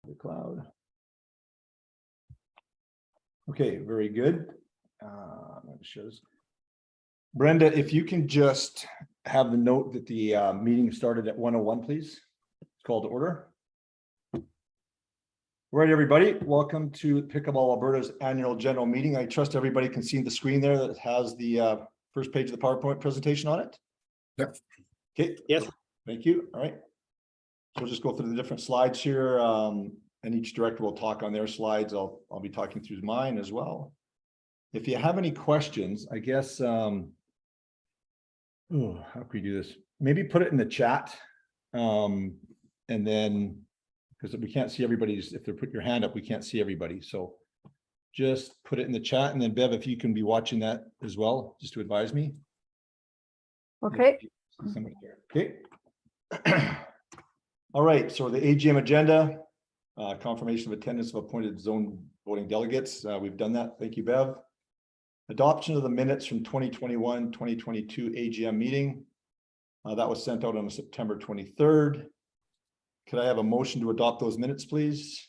The cloud. Okay, very good. Shows. Brenda, if you can just have the note that the meeting started at 1:01, please. It's called to order. All right, everybody, welcome to Pickleball Alberta's annual general meeting. I trust everybody can see the screen there that has the first page of the PowerPoint presentation on it. Yep. Okay. Yes. Thank you. All right. So we'll just go through the different slides here, and each director will talk on their slides. I'll be talking through mine as well. If you have any questions, I guess, how can we do this? Maybe put it in the chat, and then because we can't see everybody's. If they put your hand up, we can't see everybody. So just put it in the chat, and then Bev, if you can be watching that as well, just to advise me. Okay. Okay. All right, so the AGM agenda, confirmation of attendance of appointed zone voting delegates. We've done that. Thank you, Bev. Adoption of the minutes from 2021-2022 AGM meeting. That was sent out on September 23rd. Could I have a motion to adopt those minutes, please?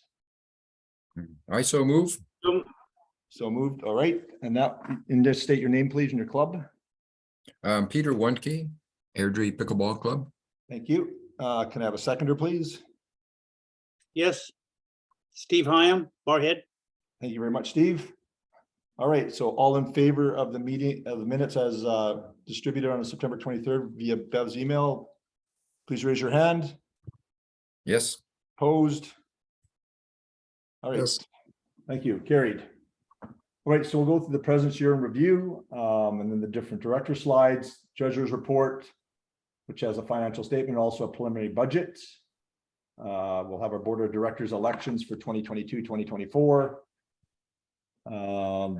I so move. So moved. All right. And that, and just state your name, please, and your club. Peter Wundke, Airdrie Pickleball Club. Thank you. Can I have a seconder, please? Yes. Steve Hyam, Barhead. Thank you very much, Steve. All right, so all in favor of the meeting of the minutes as distributed on September 23rd via Bev's email, please raise your hand. Yes. Opposed? All right. Yes. Thank you. Carried. All right, so we'll go through the presence year in review, and then the different director slides, treasurer's report, which has a financial statement, also a preliminary budget. We'll have our board of directors elections for 2022-2024.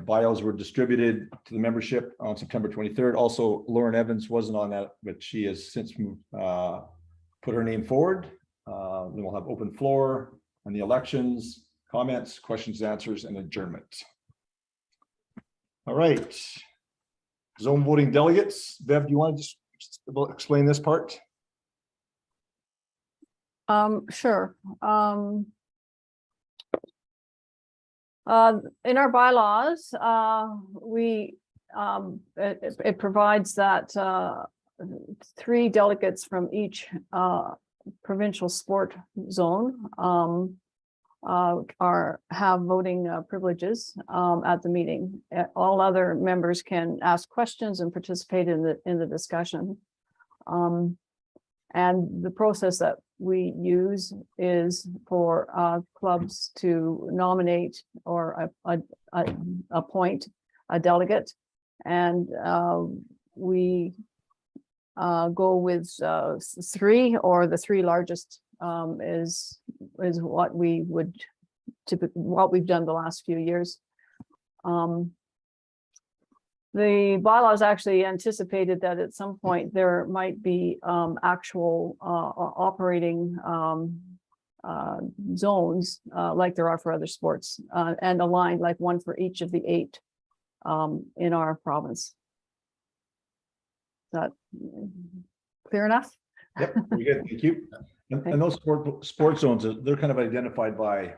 Bios were distributed to the membership on September 23rd. Also, Lauren Evans wasn't on that, but she has since put her name forward. Then we'll have open floor on the elections, comments, questions, answers, and adjournment. All right. Zone voting delegates. Bev, do you want to just explain this part? Sure. In our bylaws, it provides that 3 delegates from each provincial sport zone have voting privileges at the meeting. All other members can ask questions and participate in the discussion. And the process that we use is for clubs to nominate or appoint a delegate, and we go with 3, or the 3 largest is what we would what we've done the last few years. The bylaws actually anticipated that at some point there might be actual operating zones like there are for other sports, and aligned like one for each of the 8 in our province. Is that clear enough? Yep, very good. Thank you. And those sport zones, they're kind of identified by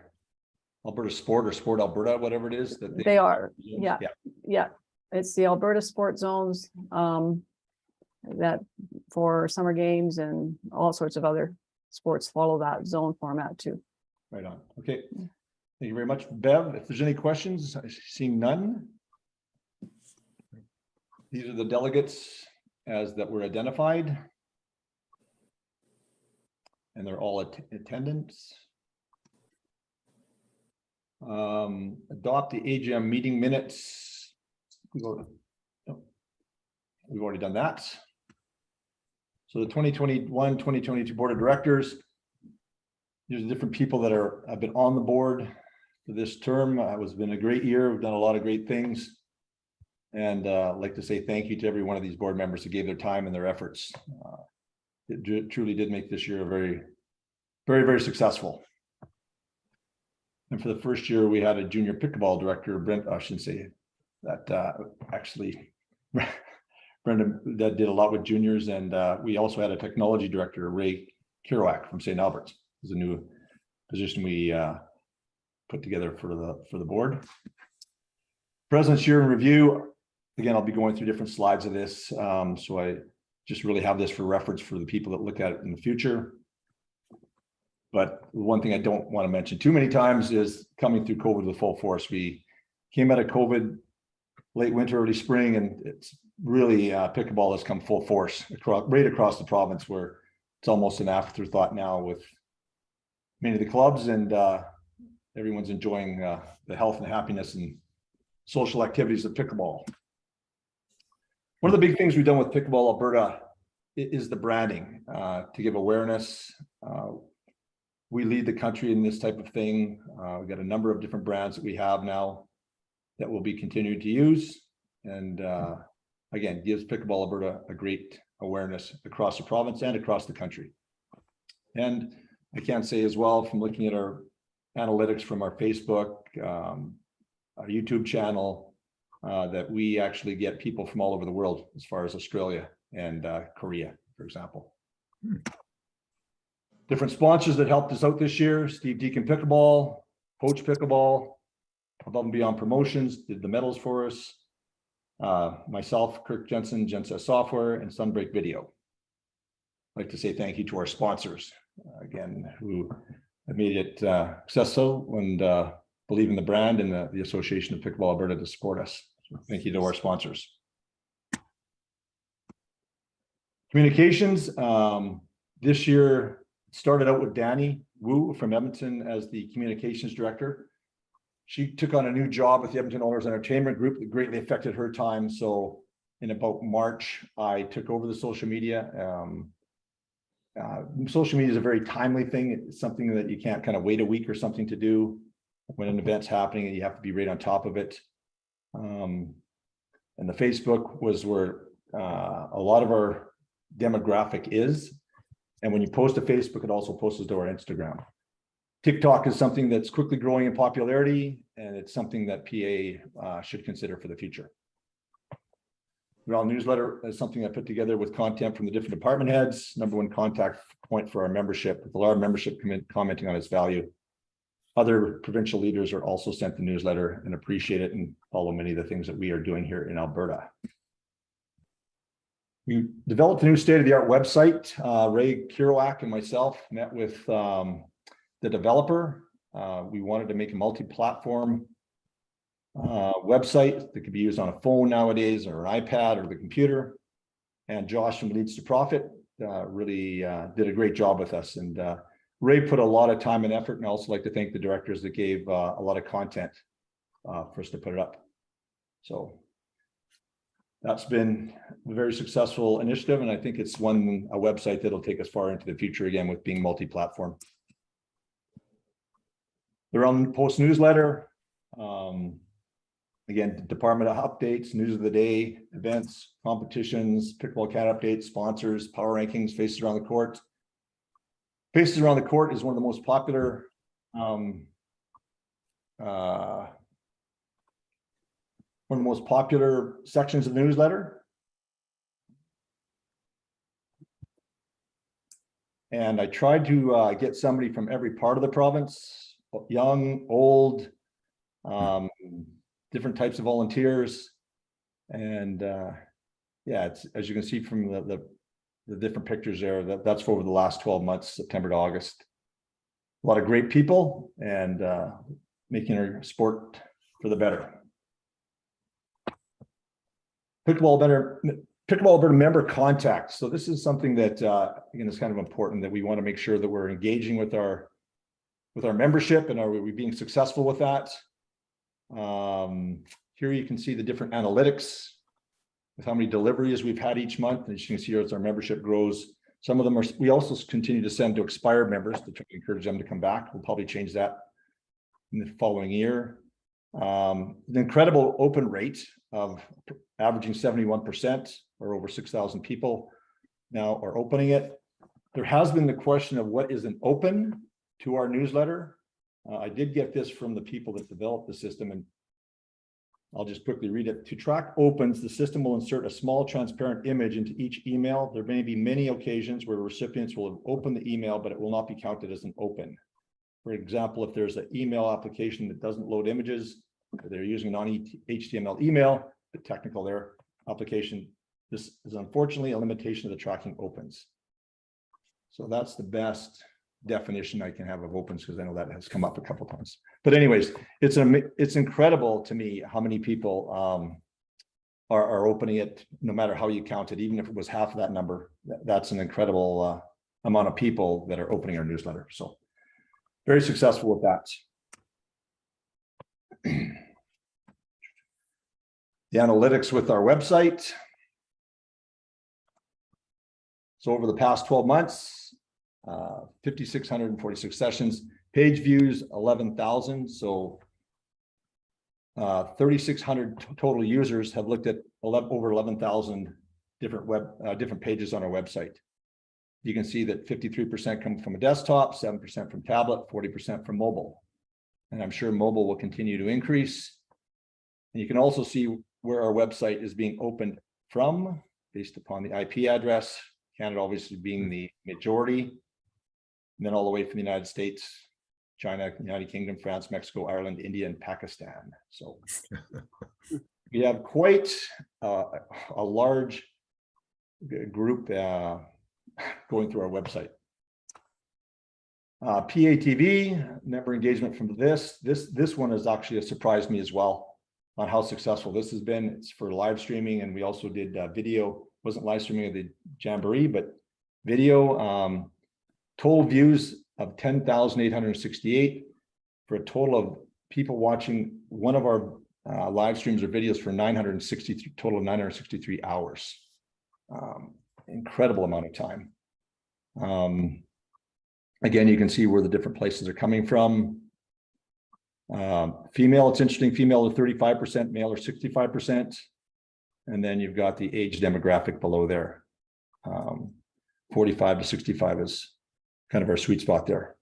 Alberta Sport or Sport Alberta, whatever it is that they are. Yeah. It's the Alberta sport zones that for summer games and all sorts of other sports follow that zone format too. Right on. Okay. Thank you very much. Bev, if there's any questions, seeing none. These are the delegates as that were identified. And they're all attendance. Adopt the AGM meeting minutes. We've already done that. So the 2021-2022 board of directors, there's different people that have been on the board for this term. It's been a great year. We've done a lot of great things. And I'd like to say thank you to every one of these board members who gave their time and their efforts. It truly did make this year very, very, very successful. And for the first year, we had a junior pickleball director, Brent, I shouldn't say that, actually, Brenda that did a lot with juniors. And we also had a technology director, Ray Kerouac from St. Albert's. He's a new position we put together for the board. President's year in review. Again, I'll be going through different slides of this. So I just really have this for reference for the people that look at it in the future. But one thing I don't want to mention too many times is coming through COVID with full force. We came out of COVID late winter, early spring, and it's really pickleball has come full force right across the province, where it's almost an afterthought now with many of the clubs, and everyone's enjoying the health and happiness and social activities of pickleball. One of the big things we've done with Pickleball Alberta is the branding to give awareness. We lead the country in this type of thing. We've got a number of different brands that we have now that we'll be continuing to use, and again, gives Pickleball Alberta a great awareness across the province and across the country. And I can say as well, from looking at our analytics from our Facebook, our YouTube channel, that we actually get people from all over the world, as far as Australia and Korea, for example. Different sponsors that helped us out this year: Steve Deacon Pickleball, Coach Pickleball, Above and Beyond Promotions did the medals for us. Myself, Kirk Jensen, Genset Software, and Sunbreak Video. I'd like to say thank you to our sponsors, again, who have made it successful and believe in the brand and the Association of Pickleball Alberta to support us. So thank you to our sponsors. Communications. This year started out with Danny Wu from Edmonton as the communications director. She took on a new job with the Edmonton Owners Entertainment Group that greatly affected her time. So in about March, I took over the social media. Social media is a very timely thing. It's something that you can't kind of wait a week or something to do when an event's happening, and you have to be right on top of it. And the Facebook was where a lot of our demographic is. And when you post to Facebook, it also posts to our Instagram. TikTok is something that's quickly growing in popularity, and it's something that PA should consider for the future. Our newsletter is something I put together with content from the different department heads. #1 contact point for our membership, with a lot of membership commenting on its value. Other provincial leaders are also sent the newsletter and appreciate it and follow many of the things that we are doing here in Alberta. We developed a new state-of-the-art website. Ray Kiroak and myself met with the developer. We wanted to make a multi-platform website that could be used on a phone nowadays, or an iPad, or the computer. And Josh from Leads to Profit really did a great job with us. And Ray put a lot of time and effort, and I also like to thank the directors that gave a lot of content for us to put it up. So that's been a very successful initiative, and I think it's a website that'll take us far into the future, again, with being multi-platform. The Round Post newsletter, again, department updates, news of the day, events, competitions, Pickleball Cat updates, sponsors, power rankings, faces around the court. Faces around the court is one of the most popular sections of the newsletter. And I tried to get somebody from every part of the province, young, old, different types of volunteers. And yeah, it's, as you can see from the different pictures there, that's for over the last 12 months, September to August. A lot of great people, and making our sport for the better. Pickleball Alberta member contacts. So this is something that again is kind of important, that we want to make sure that we're engaging with our membership, and are we being successful with that. Here you can see the different analytics with how many deliveries we've had each month. And as you can see, as our membership grows, some of them we also continue to send to expired members to try to encourage them to come back. We'll probably change that in the following year. The incredible open rate of averaging 71%, or over 6,000 people now are opening it. There has been the question of what is an open to our newsletter. I did get this from the people that developed the system, and I'll just quickly read it. To track opens, the system will insert a small transparent image into each email. There may be many occasions where recipients will have opened the email, but it will not be counted as an open. For example, if there's an email application that doesn't load images, they're using non-HTML email, the technical there application, this is unfortunately a limitation of the tracking opens. So that's the best definition I can have of opens, because I know that has come up a couple times. But anyways, it's incredible to me how many people are opening it, no matter how you count it, even if it was half of that number. That's an incredible amount of people that are opening our newsletter. So very successful with that. The analytics with our website. So over the past 12 months, 5,646 sessions, page views 11,000. So 3,600 total users have looked at over 11,000 different pages on our website. You can see that 53% come from a desktop, 7% from tablet, 40% from mobile. And I'm sure mobile will continue to increase. And you can also see where our website is being opened from based upon the IP address, Canada obviously being the majority, and then all the way from the United States, China, United Kingdom, France, Mexico, Ireland, India, and Pakistan. So we have quite a large group going through our website. PATV, member engagement from this one has actually surprised me as well on how successful this has been. It's for live streaming, and we also did video. Wasn't live streaming of the Jamboree, but video. Total views of 10,868 for a total of people watching one of our live streams or videos for 963 total of 963 hours. Incredible amount of time. Again, you can see where the different places are coming from. Female, it's interesting, female are 35%, male are 65%. And then you've got the age demographic below there. 45 to 65 is kind of our sweet spot there.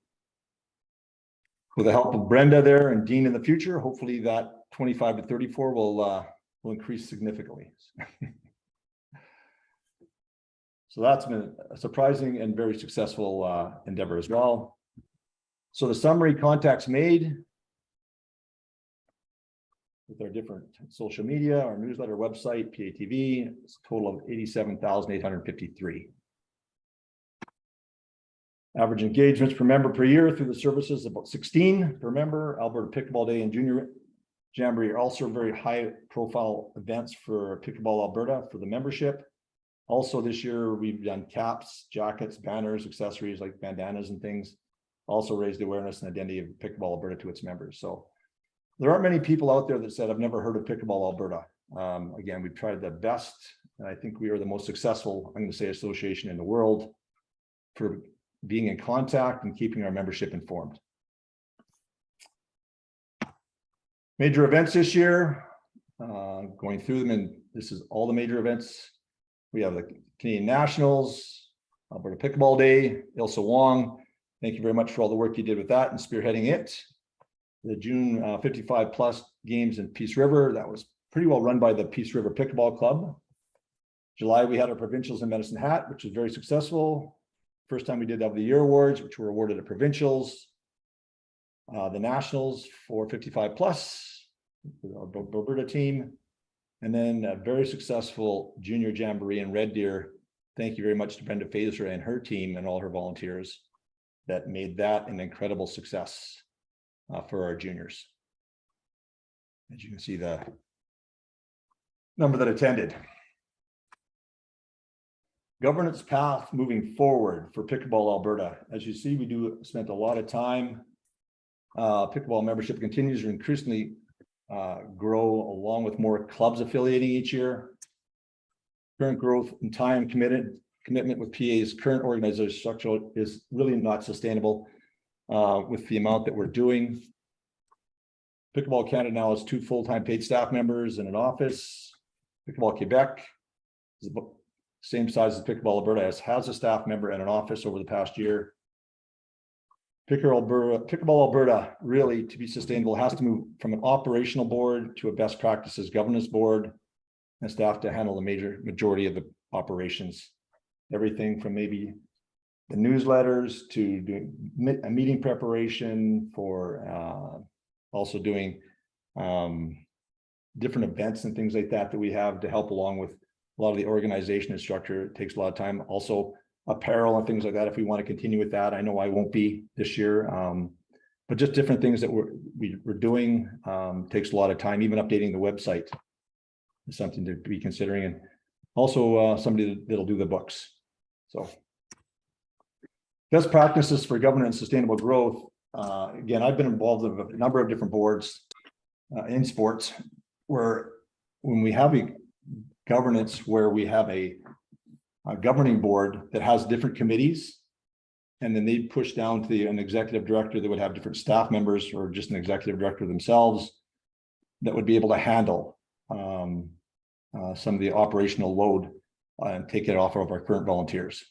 With the help of Brenda there and Dean in the future, hopefully that 25 to 34 will increase significantly. So that's been a surprising and very successful endeavor as well. So the summary contacts made with our different social media, our newsletter, website, PATV, it's a total of 87,853. Average engagements per member per year through the services about 16 per member. Alberta Pickleball Day and Junior Jamboree are also very high profile events for Pickleball Alberta for the membership. Also this year we've done caps, jackets, banners, accessories like bandanas and things. Also raised awareness and identity of Pickleball Alberta to its members. So there aren't many people out there that said, I've never heard of Pickleball Alberta. Again, we've tried the best, and I think we are the most successful, I'm going to say, association in the world for being in contact and keeping our membership informed. Major events this year, going through them, and this is all the major events. We have the Canadian Nationals, Alberta Pickleball Day, Ilse Wong. Thank you very much for all the work you did with that and spearheading it. The June 55 plus games in Peace River, that was pretty well run by the Peace River Pickleball Club. July, we had our provincials in Medicine Hat, which was very successful. First time we did have the year awards, which were awarded at provincials. The nationals for 55 plus, our Alberta team. And then a very successful junior jamboree in Red Deer. Thank you very much to Brenda Fazer and her team and all her volunteers that made that an incredible success for our juniors. As you can see, the number that attended. Governance path moving forward for Pickleball Alberta. As you see, we spent a lot of time. Pickleball membership continues to increasingly grow along with more clubs affiliating each year. Current growth and time commitment with PA's current organizational structure is really not sustainable with the amount that we're doing. Pickleball Canada now has 2 full-time paid staff members and an office. Pickleball Quebec is about the same size as Pickleball Alberta, has a staff member and an office over the past year. Pickleball Alberta, really to be sustainable, has to move from an operational board to a best practices governance board and staff to handle the majority of the operations. Everything from maybe the newsletters to do a meeting preparation for also doing different events and things like that we have to help along with a lot of the organization and structure. It takes a lot of time. Also apparel and things like that. If we want to continue with that, I know I won't be this year. But just different things that we're doing takes a lot of time. Even updating the website is something to be considering, and also somebody that'll do the books. So best practices for governance and sustainable growth. Again, I've been involved in a number of different boards in sports, where when we have a governance where we have a governing board that has different committees, and then they push down to an executive director that would have different staff members or just an executive director themselves that would be able to handle some of the operational load and take it off of our current volunteers.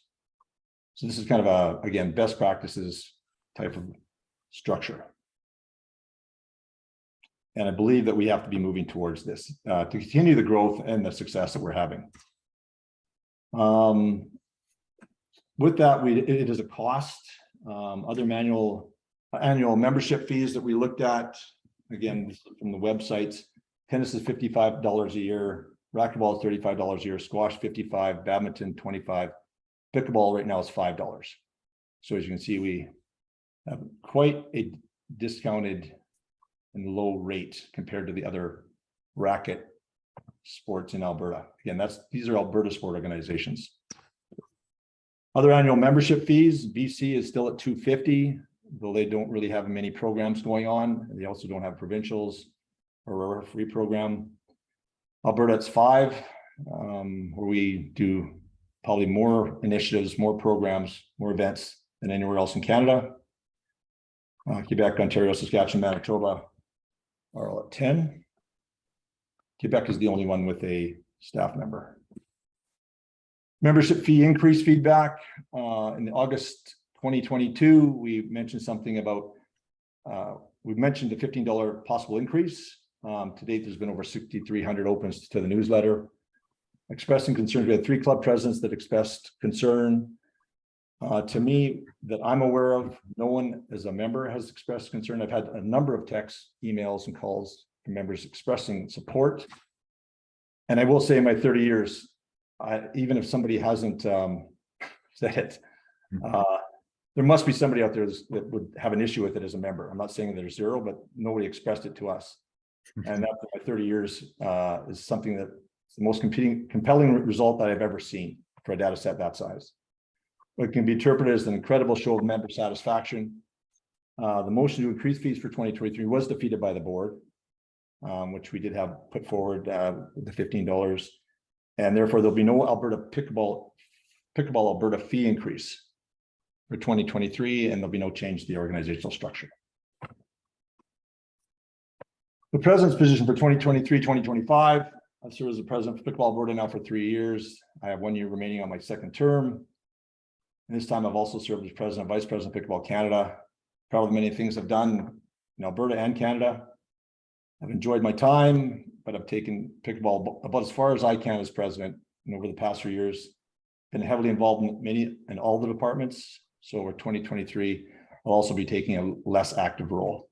So this is kind of again, best practices type of structure. And I believe that we have to be moving towards this to continue the growth and the success that we're having. With that, it is a cost. Other annual membership fees that we looked at, again, from the websites. Tennis is $55 a year, racquetball is $35 a year, squash $55, badminton $25, pickleball right now is $5. So as you can see, we have quite a discounted and low rate compared to the other racket sports in Alberta. Again, these are Alberta sport organizations. Other annual membership fees, BC is still at $250, though they don't really have many programs going on. They also don't have provincials or a free program. Alberta, it's $5, where we do probably more initiatives, more programs, more events than anywhere else in Canada. Quebec, Ontario, Saskatchewan, Manitoba are all at 10. Quebec is the only one with a staff member. Membership fee increase feedback. In August 2022, we mentioned something about, we mentioned the $15 possible increase. To date, there's been over 6,300 opens to the newsletter. Expressing concern, we had 3 club presidents that expressed concern. To me, that I'm aware of, no one as a member has expressed concern. I've had a number of texts, emails, and calls from members expressing support. And I will say in my 30 years, even if somebody hasn't said it, there must be somebody out there that would have an issue with it as a member. I'm not saying there's zero, but nobody expressed it to us. And after my 30 years is something that's the most compelling result that I've ever seen for a data set that size. It can be interpreted as an incredible show of member satisfaction. The motion to increase fees for 2023 was defeated by the board, which we did have put forward with the $15. And therefore, there'll be no Alberta Pickleball Alberta fee increase for 2023, and there'll be no change to the organizational structure. The president's position for 2023-2025. I've served as the president for Pickleball Alberta now for 3 years. I have 1 year remaining on my second term. And this time I've also served as president, vice president of Pickleball Canada. Proud of the many things I've done in Alberta and Canada. I've enjoyed my time, but I've taken pickleball about as far as I can as president. And over the past 3 years, been heavily involved in all the departments. So for 2023, I'll also be taking a less active role.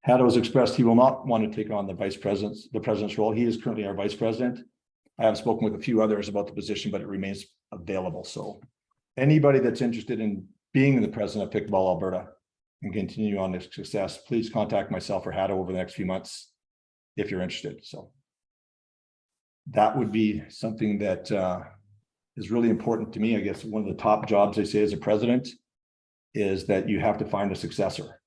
Haddo has expressed he will not want to take on the president's role. He is currently our vice president. I have spoken with a few others about the position, but it remains available. So anybody that's interested in being the president of Pickleball Alberta and continue on this success, please contact myself or Haddo over the next few months if you're interested. So that would be something that is really important to me. I guess one of the top jobs I say as a president is that you have to find a successor.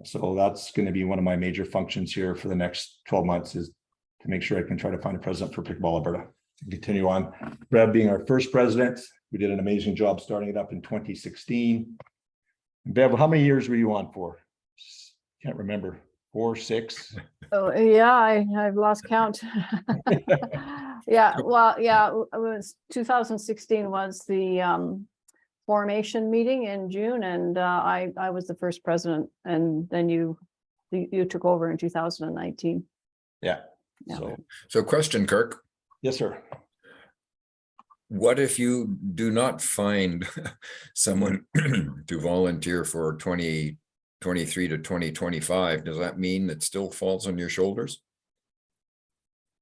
So that's going to be one of my major functions here for the next 12 months, is to make sure I can try to find a president for Pickleball Alberta and continue on. Brad being our first president, we did an amazing job starting it up in 2016. Bev, how many years were you on for? Can't remember. 4, 6? Oh, yeah, I've lost count. Yeah, well, yeah, it was 2016 was the formation meeting in June, and I was the first president, and then you took over in 2019. Yeah. Yeah. So So question, Kirk, yes, sir. What if you do not find someone to volunteer for 2023 to 2025? Does that mean it still falls on your shoulders?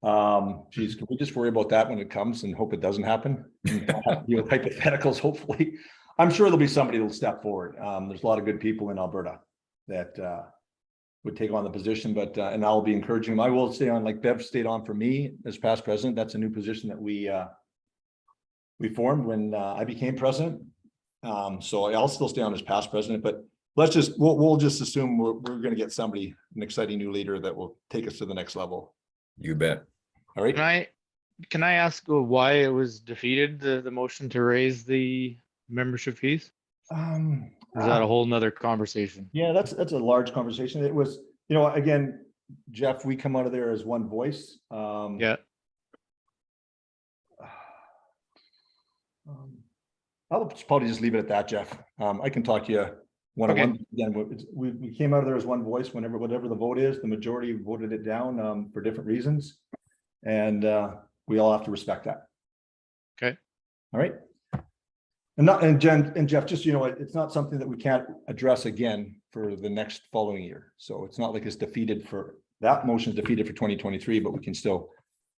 Geez, can we just worry about that when it comes and hope it doesn't happen? And not have to deal with hypotheticals, hopefully. I'm sure there'll be somebody who'll step forward. There's a lot of good people in Alberta that would take on the position, but and I'll be encouraging them. I will stay on, like Bev stayed on for me as past president. That's a new position that we formed when I became president. So I'll still stay on as past president, but let's just we'll just assume we're going to get somebody, an exciting new leader that will take us to the next level. You bet. All right. Can I ask why it was defeated, the motion to raise the membership fees? Or is that a whole nother conversation? Yeah, that's a large conversation. It was, you know, again, Jeff, we come out of there as one voice. Yeah, I'll probably just leave it at that, Jeff. I can talk to you one-on-one. Again, we came out of there as one voice. Whatever the vote is, the majority voted it down for different reasons, and we all have to respect that. Okay. All right. And Jen and Jeff, just, you know, it's not something that we can't address again for the next following year. So it's not like it's defeated for that motion is defeated for 2023, but we can still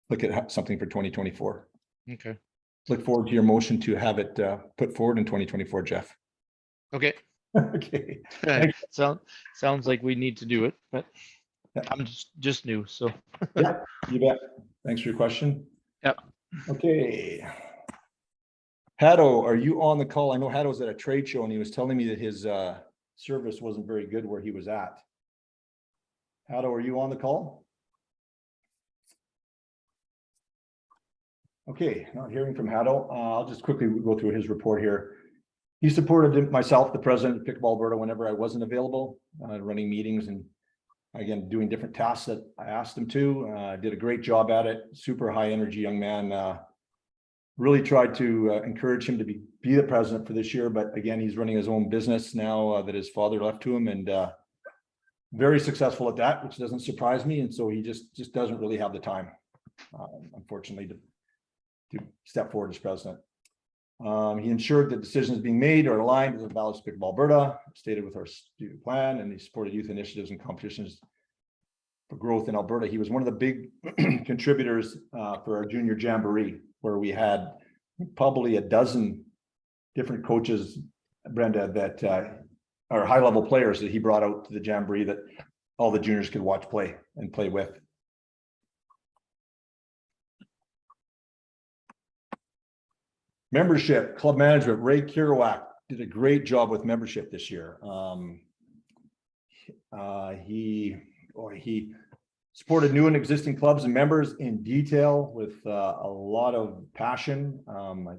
look at something for 2024. okay, Look forward to your motion to have it put forward in 2024, Jeff. okay. Okay. Sounds like we need to do it, but Yeah. I'm just new, so. Yeah, you bet. Thanks for your question. Yep. Okay. Haddo, are you on the call? I know Haddo's at a trade show and he was telling me that his service wasn't very good where he was at. Haddo, are you on the call? Okay, not hearing from Haddo. I'll just quickly go through his report here. He supported myself, the president of Pickleball Alberta, whenever I wasn't available, running meetings and again, doing different tasks that I asked him to. Did a great job at it. Super high energy young man. Really tried to encourage him to be the president for this year, but again, he's running his own business now that his father left to him, and very successful at that, which doesn't surprise me. And so he just doesn't really have the time, unfortunately, to step forward as president. He ensured that decisions being made are aligned with the values of Pickleball Alberta, stated with our student plan, and he supported youth initiatives and competitions for growth in Alberta. He was one of the big contributors for our junior jamboree, where we had probably a dozen different coaches, Brenda, that are high-level players that he brought out to the jamboree that all the juniors could watch play and play with. Membership, club management, Ray Kerouac did a great job with membership this year. He supported new and existing clubs and members in detail with a lot of passion. I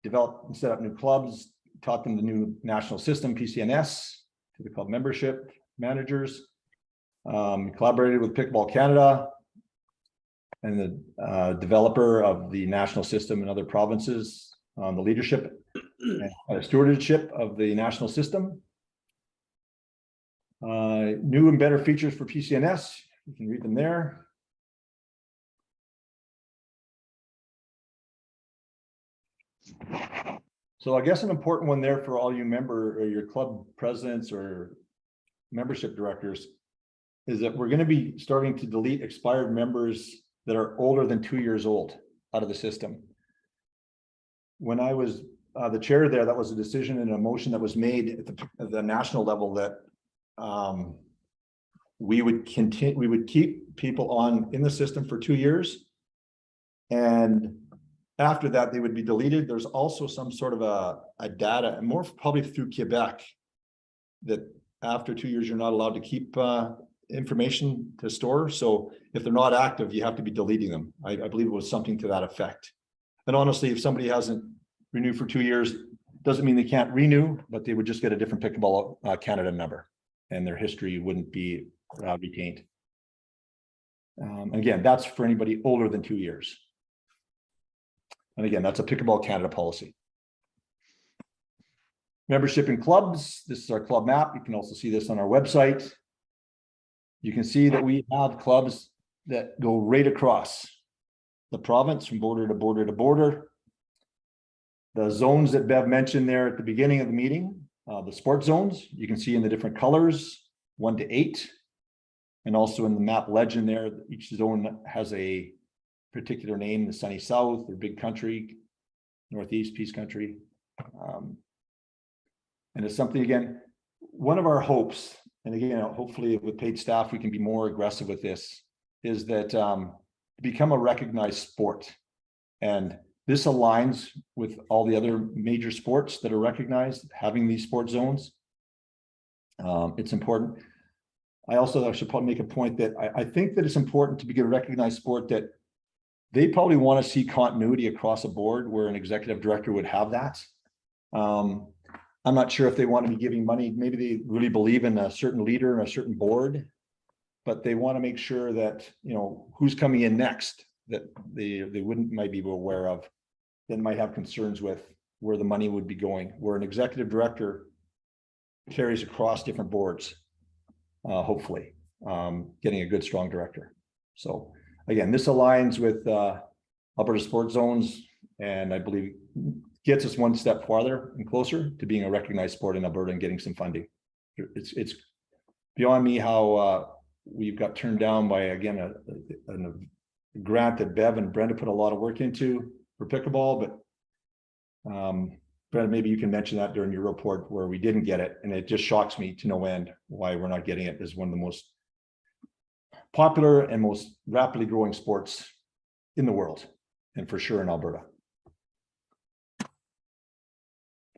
developed and set up new clubs, taught them the new national system, PCNS, to the club membership managers. Collaborated with Pickleball Canada and the developer of the national system in other provinces on the leadership and stewardship of the national system. New and better features for PCNS. You can read them there. So I guess an important one there for all you member or your club presidents or membership directors is that we're going to be starting to delete expired members that are older than 2 years old out of the system. When I was the chair there, that was a decision and a motion that was made at the national level that we would keep people in the system for 2 years, and after that they would be deleted. There's also some sort of a data, and more probably through Quebec, that after 2 years you're not allowed to keep information to store. So if they're not active, you have to be deleting them. I believe it was something to that effect. And honestly, if somebody hasn't renewed for 2 years, doesn't mean they can't renew, but they would just get a different Pickleball Canada number, and their history wouldn't be retained. Again, that's for anybody older than 2 years. And again, that's a Pickleball Canada policy. Membership in clubs. This is our club map. You can also see this on our website. You can see that we have clubs that go right across the province from border to border to border. The zones that Bev mentioned there at the beginning of the meeting, the sports zones, you can see in the different colors, 1 to 8. And also in the map legend there, each zone has a particular name, the sunny south or big country, northeast, peace country. And it's something, again, one of our hopes, and again, hopefully with paid staff, we can be more aggressive with this, is that become a recognized sport. And this aligns with all the other major sports that are recognized, having these sport zones. It's important. I should probably make a point that I think that it's important to be a recognized sport, that they probably want to see continuity across a board where an executive director would have that. I'm not sure if they want to be giving money. Maybe they really believe in a certain leader and a certain board, but they want to make sure that, you know, who's coming in next, that they might be aware of, that might have concerns with where the money would be going, where an executive director carries across different boards, hopefully, getting a good, strong director. So again, this aligns with Alberta Sports Zones, and I believe gets us one step farther and closer to being a recognized sport in Alberta and getting some funding. It's beyond me how we've got turned down by, again, a grant that Bev and Brenda put a lot of work into for pickleball, but Brenda, maybe you can mention that during your report where we didn't get it, and it just shocks me to no end why we're not getting it as one of the most popular and most rapidly growing sports in the world, and for sure in Alberta.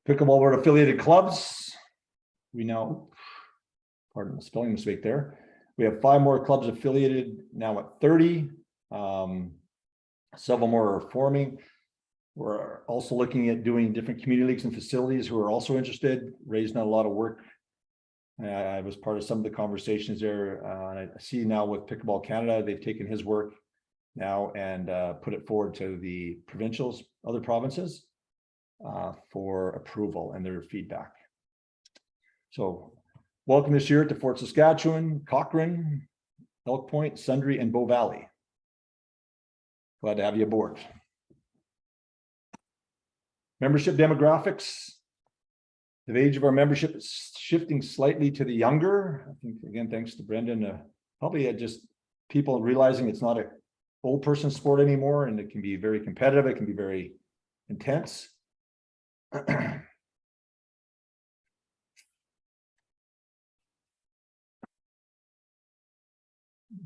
Pickleball Alberta affiliated clubs. We now, pardon the spelling mistake there. We have 5 more clubs affiliated, now at 30. Several more are forming. We're also looking at doing different community leagues and facilities who are also interested. Ray's done a lot of work. I was part of some of the conversations there. I see now with Pickleball Canada, they've taken his work now and put it forward to the provincials, other provinces, for approval and their feedback. So welcome this year to Fort Saskatchewan, Cochrane, Elk Point, Sundre, and Bow Valley. Glad to have you aboard. Membership demographics. The age of our membership is shifting slightly to the younger. I think, again, thanks to Brendan, probably just people realizing it's not an old person sport anymore, and it can be very competitive. It can be very intense.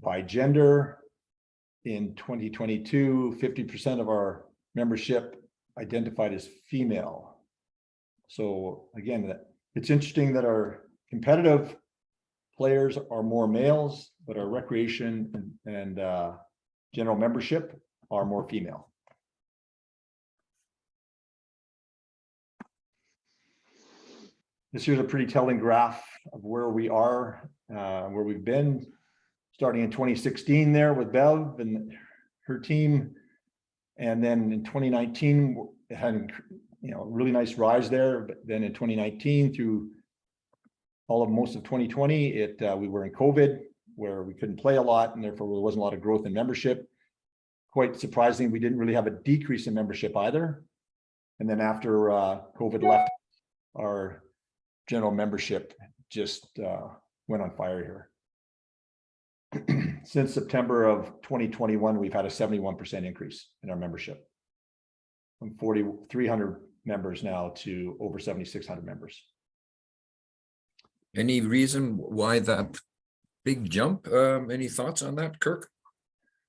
By gender, in 2022, 50% of our membership identified as female. So again, it's interesting that our competitive players are more males, but our recreation and general membership are more female. This here's a pretty telling graph of where we are, where we've been, starting in 2016 there with Bev and her team. And then in 2019, it had, you know, a really nice rise there. But then in 2019 through most of 2020, we were in COVID, where we couldn't play a lot, and therefore there wasn't a lot of growth in membership. Quite surprising, we didn't really have a decrease in membership either. And then after COVID left, our general membership just went on fire here. Since September of 2021, we've had a 71% increase in our membership, from 4,300 members now to over 7,600 members. Any reason why that big jump? Any thoughts on that, Kirk?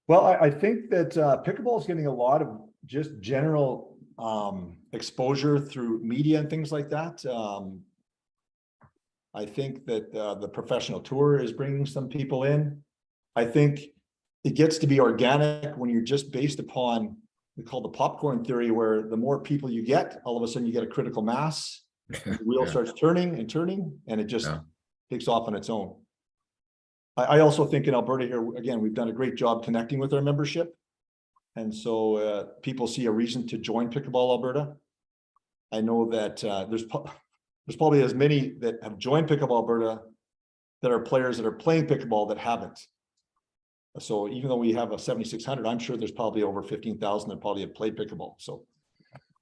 Well, I think that pickleball is getting a lot of just general exposure through media and things like that. I think that the professional tour is bringing some people in. I think it gets to be organic when you're just based upon, we call the popcorn theory, where the more people you get, all of a sudden you get a critical mass. The wheel starts turning, and it just takes off on its own. I also think in Alberta here, again, we've done a great job connecting with our membership. And so people see a reason to join Pickleball Alberta. I know that there's probably as many that have joined Pickleball Alberta that are players that are playing pickleball that haven't. So even though we have a 7,600, I'm sure there's probably over 15,000 that probably have played pickleball. So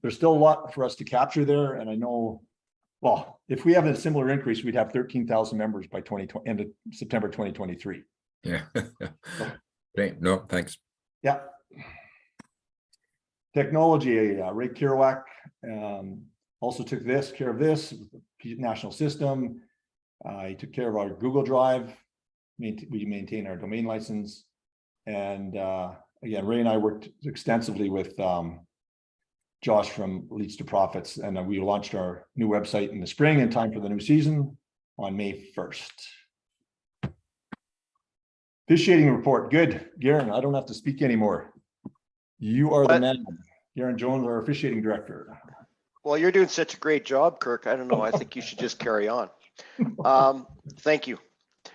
there's still a lot for us to capture there, and I know, well, if we have a similar increase, we'd have 13,000 members by end of September 2023. Yeah. Okay, no, thanks. Yeah. Technology, Ray Kerouac also took care of this national system. He took care of our Google Drive. We maintain our domain license. And again, Ray and I worked extensively with Josh from Leads to Profits, and we launched our new website in the spring in time for the new season on May 1st. Officiating report, good. Garen, I don't have to speak anymore. You are the man. Garen Jones, our officiating director. Well, you're doing such a great job, Kirk. I don't know. I think you should just carry on. Thank you.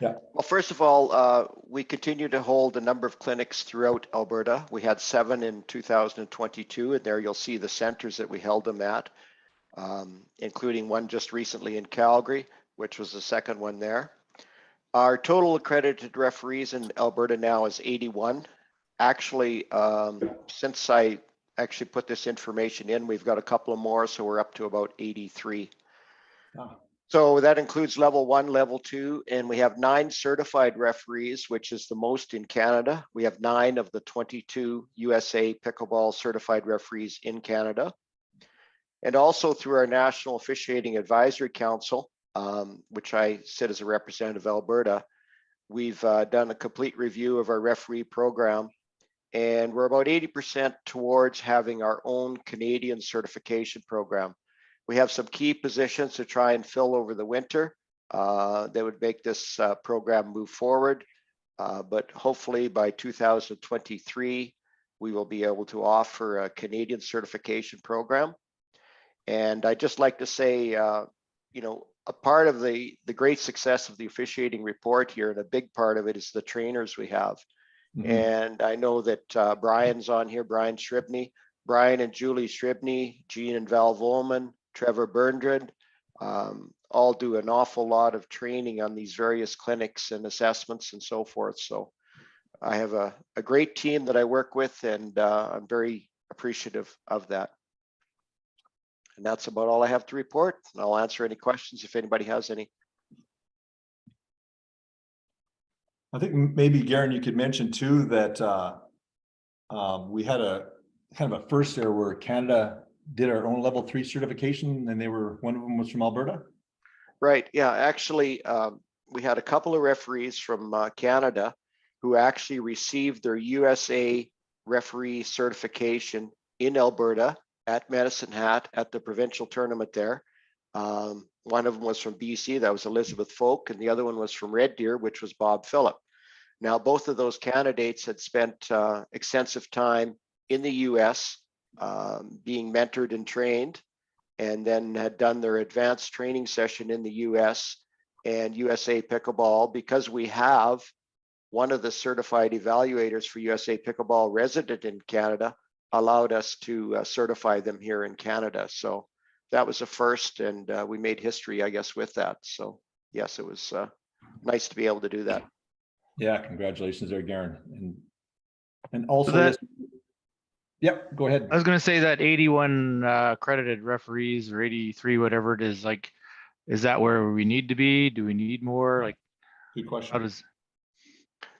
Yeah. Well, first of all, we continue to hold a number of clinics throughout Alberta. We had 7 in 2022, and there you'll see the centers that we held them at, including one just recently in Calgary, which was the second one there. Our total accredited referees in Alberta now is 81. Actually, since I actually put this information in, we've got a couple of more, so we're up to about 83. Oh. So that includes level 1, level 2, and we have 9 certified referees, which is the most in Canada. We have 9 of the 22 USA Pickleball certified referees in Canada. And also through our National Officiating Advisory Council, which I sit as a representative of Alberta, we've done a complete review of our referee program, and we're about 80% towards having our own Canadian certification program. We have some key positions to try and fill over the winter that would make this program move forward. But hopefully by 2023, we will be able to offer a Canadian certification program. And I'd just like to say, you know, a part of the great success of the officiating report here, and a big part of it, is the trainers we have. Mm-hmm. And I know that Brian's on here, Brian Shribney, Brian and Julie Shribney, Jean and Val Volman, Trevor Berndred, all do an awful lot of training on these various clinics and assessments and so forth. So I have a great team that I work with, and I'm very appreciative of that. And that's about all I have to report. And I'll answer any questions if anybody has any. I think maybe, Garen, you could mention too that we had a kind of a first there where Canada did our own level 3 certification, and one of them was from Alberta. Right. Yeah. Actually, we had a couple of referees from Canada who actually received their USA referee certification in Alberta at Medicine Hat at the provincial tournament there. One of them was from BC, that was Elizabeth Folk, and the other one was from Red Deer, which was Bob Phillip. Now, both of those candidates had spent extensive time in the US being mentored and trained, and then had done their advanced training session in the US and USA Pickleball. Because we have one of the certified evaluators for USA Pickleball resident in Canada, allowed us to certify them here in Canada. So that was a first, and we made history, I guess, with that. So yes, it was nice to be able to do that. Yeah, congratulations there, Garen. And also, So yep, go ahead. I was going to say that 81 accredited referees, or 83, whatever it is, like, is that where we need to be? Do we need more? Like, good question. How does?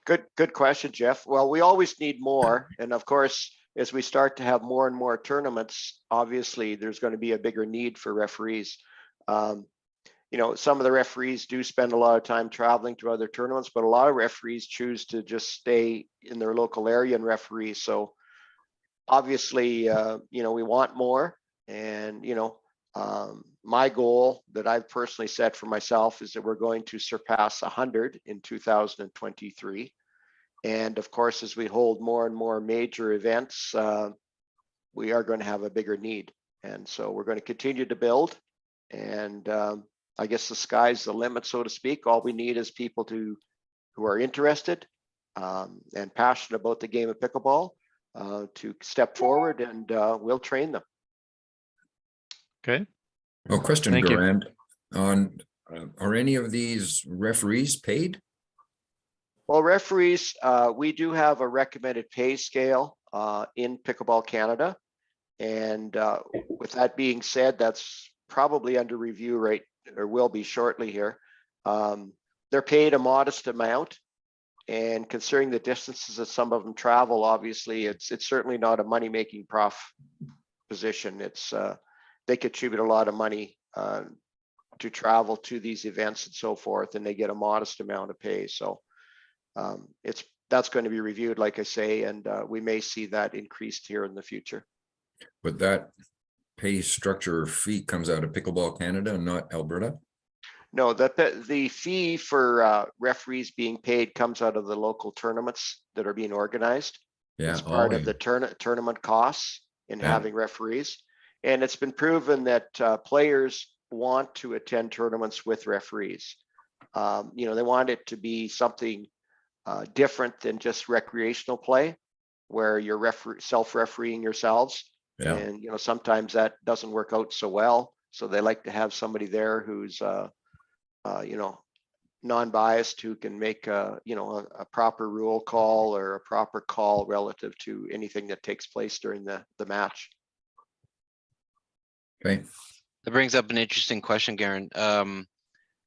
Good question, Jeff. Well, we always need more, and of course, as we start to have more and more tournaments, obviously there's going to be a bigger need for referees. You know, some of the referees do spend a lot of time traveling to other tournaments, but a lot of referees choose to just stay in their local area and referee. So obviously, you know, we want more, and, you know, my goal that I've personally set for myself is that we're going to surpass 100 in 2023. And of course, as we hold more and more major events, we are going to have a bigger need. And so we're going to continue to build. And I guess the sky's the limit, so to speak. All we need is people who are interested and passionate about the game of pickleball to step forward, and we'll train them. Okay. Well, question, Thank you. Durand, on are any of these referees paid? Well, referees, we do have a recommended pay scale in Pickleball Canada. And with that being said, that's probably under review right, or will be shortly here. They're paid a modest amount. And considering the distances that some of them travel, obviously, it's certainly not a money-making position. It's they contribute a lot of money to travel to these events and so forth, and they get a modest amount of pay. So that's going to be reviewed, like I say, and we may see that increased here in the future. But that pay structure fee comes out of Pickleball Canada and not Alberta? No, the fee for referees being paid comes out of the local tournaments that are being organized. Yeah. It's part oh, of the tournament costs in Yeah. having referees. And it's been proven that players want to attend tournaments with referees. You know, they want it to be something different than just recreational play, where you're self-refereeing yourselves. Yeah. And, you know, sometimes that doesn't work out so well. So they like to have somebody there who's, you know, non-biased, who can make a, you know, a proper rule call or a proper call relative to anything that takes place during the match. Okay. That brings up an interesting question, Garen.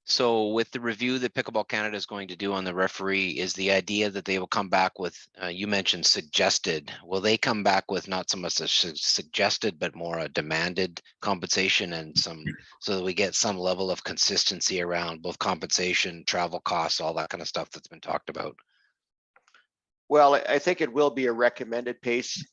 So with the review that Pickleball Canada is going to do on the referee, is the idea that they will come back with, you mentioned suggested, will they come back with not so much a suggested, but more a demanded compensation and some, so that we get some level of consistency around both compensation, travel costs, all that kind of stuff that's been talked about? Well, I think it will be a recommended pace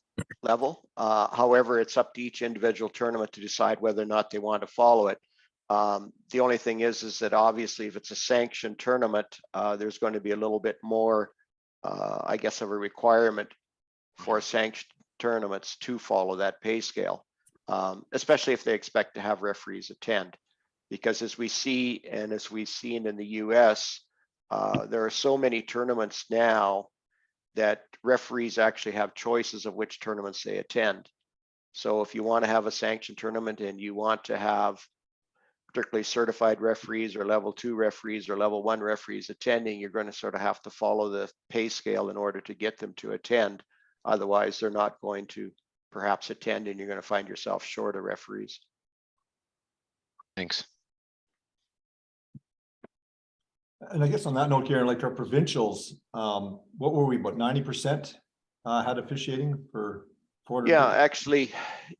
level. However, it's up to each individual tournament to decide whether or not they want to follow it. The only thing is that obviously if it's a sanctioned tournament, there's going to be a little bit more, I guess, of a requirement for sanctioned tournaments to follow that pay scale, especially if they expect to have referees attend. Because as we see, and as we've seen in the US, there are so many tournaments now that referees actually have choices of which tournaments they attend. So if you want to have a sanctioned tournament and you want to have particularly certified referees or level 2 referees or level 1 referees attending, you're going to sort of have to follow the pay scale in order to get them to attend. Otherwise, they're not going to perhaps attend, and you're going to find yourself short of referees. Thanks. And I guess on that note, Karen, like our provincials, what were we, about 90% had officiating for 400? Yeah, actually,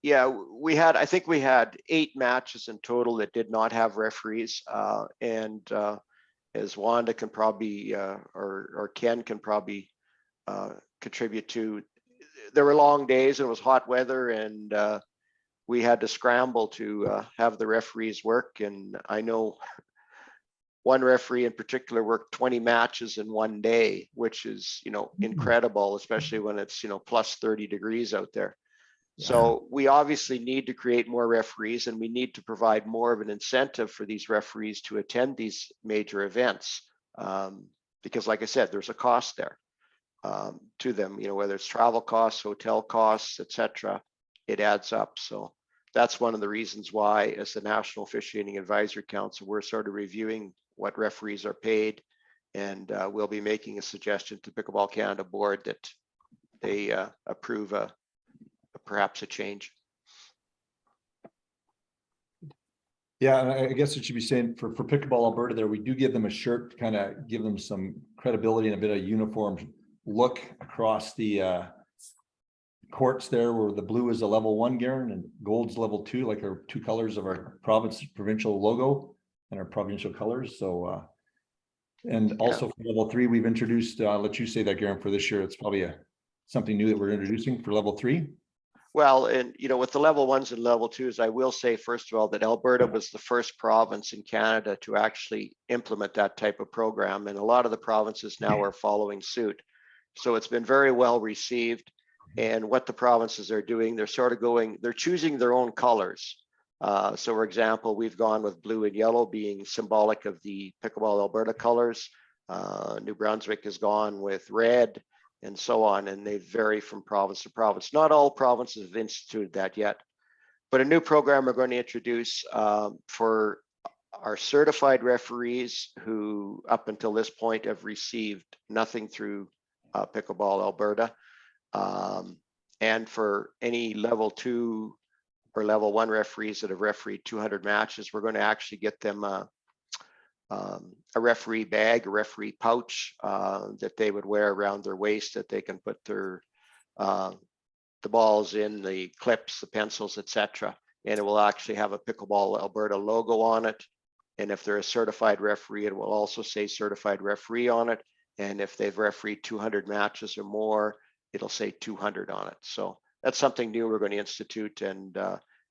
yeah, I think we had 8 matches in total that did not have referees. And as Wanda can probably, or Ken can probably contribute to, there were long days and it was hot weather, and we had to scramble to have the referees work. And I know one referee in particular worked 20 matches in one day, which is, you know, incredible, especially when it's, you know, plus 30 degrees out there. Yeah. So we obviously need to create more referees, and we need to provide more of an incentive for these referees to attend these major events. Because like I said, there's a cost there to them, you know, whether it's travel costs, hotel costs, etc. It adds up. So that's one of the reasons why, as the National Officiating Advisory Council, we're sort of reviewing what referees are paid, and we'll be making a suggestion to Pickleball Canada board that they approve perhaps a change. Yeah, and I guess it should be saying for Pickleball Alberta there, we do give them a shirt to kind of give them some credibility and a bit of uniform look across the courts there, where the blue is a level 1, Garen, and gold's level 2, like our 2 colors of our provincial logo and our provincial colors. So and also for level 3, we've introduced, let you say that, Garen, for this year, it's probably something new that we're introducing for level 3. Well, and you know, with the level 1s and level 2s, I will say, first of all, that Alberta was the first province in Canada to actually implement that type of program. And a lot of the provinces now are following suit. So it's been very well received. And what the provinces are doing, they're sort of they're choosing their own colors. So for example, we've gone with blue and yellow being symbolic of the Pickleball Alberta colors. New Brunswick has gone with red, and so on, and they vary from province to province. Not all provinces have instituted that yet, but a new program we're going to introduce for our certified referees who up until this point have received nothing through Pickleball Alberta. And for any level 2 or level 1 referees that have refereed 200 matches, we're going to actually get them a referee bag, a referee pouch that they would wear around their waist, that they can put their the balls in, the clips, the pencils, etc. And it will actually have a Pickleball Alberta logo on it. And if they're a certified referee, it will also say certified referee on it. And if they've refereed 200 matches or more, it'll say 200 on it. So that's something new we're going to institute. And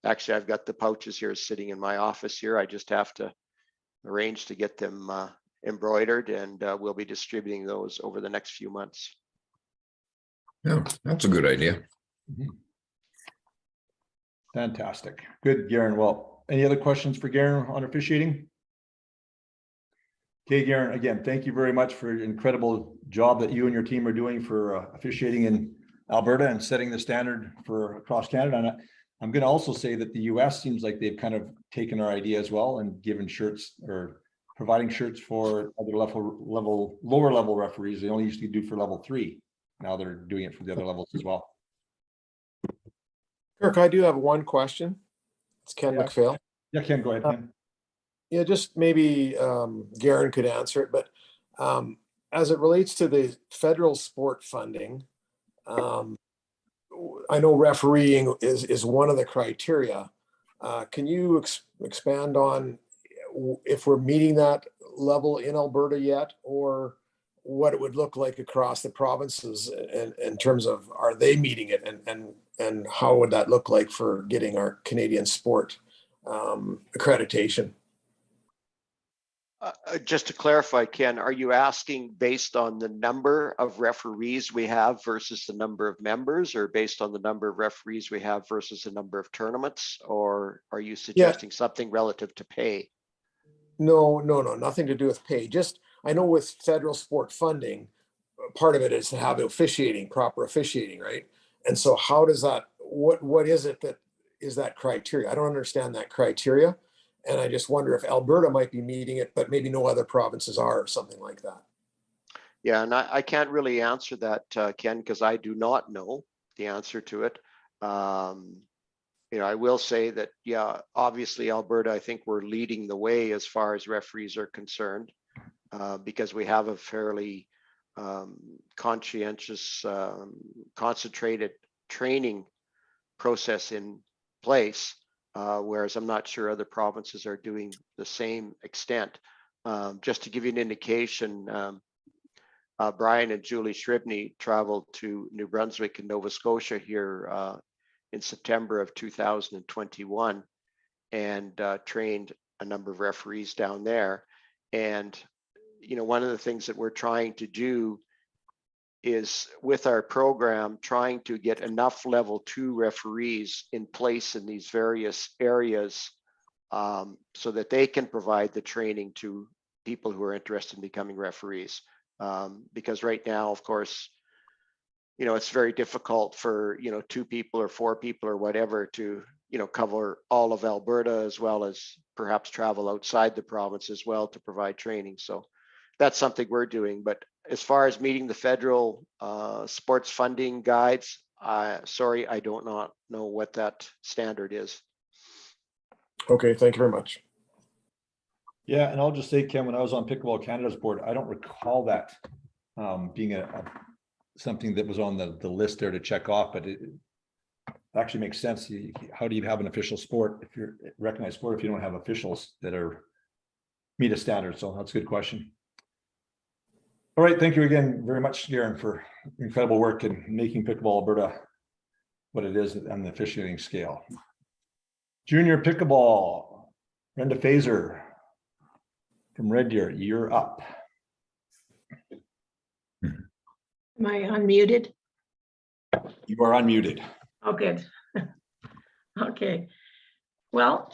actually, I've got the pouches here sitting in my office here. I just have to arrange to get them embroidered, and we'll be distributing those over the next few months. Yeah, that's a good idea. Fantastic. Good, Garen. Well, any other questions for Garen on officiating? Okay, Garen, again, thank you very much for your incredible job that you and your team are doing for officiating in Alberta and setting the standard for across Canada. And I'm going to also say that the US seems like they've kind of taken our idea as well and given shirts or providing shirts for other lower level referees. They only used to do for level 3. Now they're doing it for the other levels as well. Kirk, I do have one question. It's Ken Yeah. McPhail. Yeah, Ken, go ahead, Ken. Yeah, just maybe Garen could answer it, but as it relates to the federal sport funding, I know refereeing is one of the criteria. Can you expand on if we're meeting that level in Alberta yet, or what it would look like across the provinces in terms of, are they meeting it, and how would that look like for getting our Canadian sport accreditation? Just to clarify, Ken, are you asking based on the number of referees we have versus the number of members, or based on the number of referees we have versus the number of tournaments, or are you suggesting something relative to pay? No, nothing to do with pay. Just, I know with federal sport funding, part of it is to have proper officiating, right? And so how does that, what is it that is that criteria? I don't understand that criteria. And I just wonder if Alberta might be meeting it, but maybe no other provinces are, or something like that. Yeah, and I can't really answer that, Ken, because I do not know the answer to it. You know, I will say that, yeah, obviously Alberta, I think we're leading the way as far as referees are concerned, because we have a fairly conscientious, concentrated training process in place. Whereas I'm not sure other provinces are doing the same extent. Just to give you an indication, Brian and Julie Shribney traveled to New Brunswick and Nova Scotia here in September of 2021 and trained a number of referees down there. And, you know, one of the things that we're trying to do is, with our program, trying to get enough level 2 referees in place in these various areas so that they can provide the training to people who are interested in becoming referees. Because right now, of course, you know, it's very difficult for, you know, 2 people or 4 people or whatever to, you know, cover all of Alberta, as well as perhaps travel outside the province as well to provide training. So that's something we're doing. But as far as meeting the federal sports funding guides, sorry, I do not know what that standard is. Okay, thank you very much. Yeah, and I'll just say, Ken, when I was on Pickleball Canada's board, I don't recall that being something that was on the list there to check off, but it actually makes sense. How do you have an official sport if you're recognized sport if you don't have officials that meet a standard? So that's a good question. All right, thank you again very much, Garen, for incredible work in making Pickleball Alberta what it is on the officiating scale. Junior Pickleball, Brenda Fazer from Red Deer, you're up. Am I unmuted? You are unmuted. Oh, good. Okay. Well,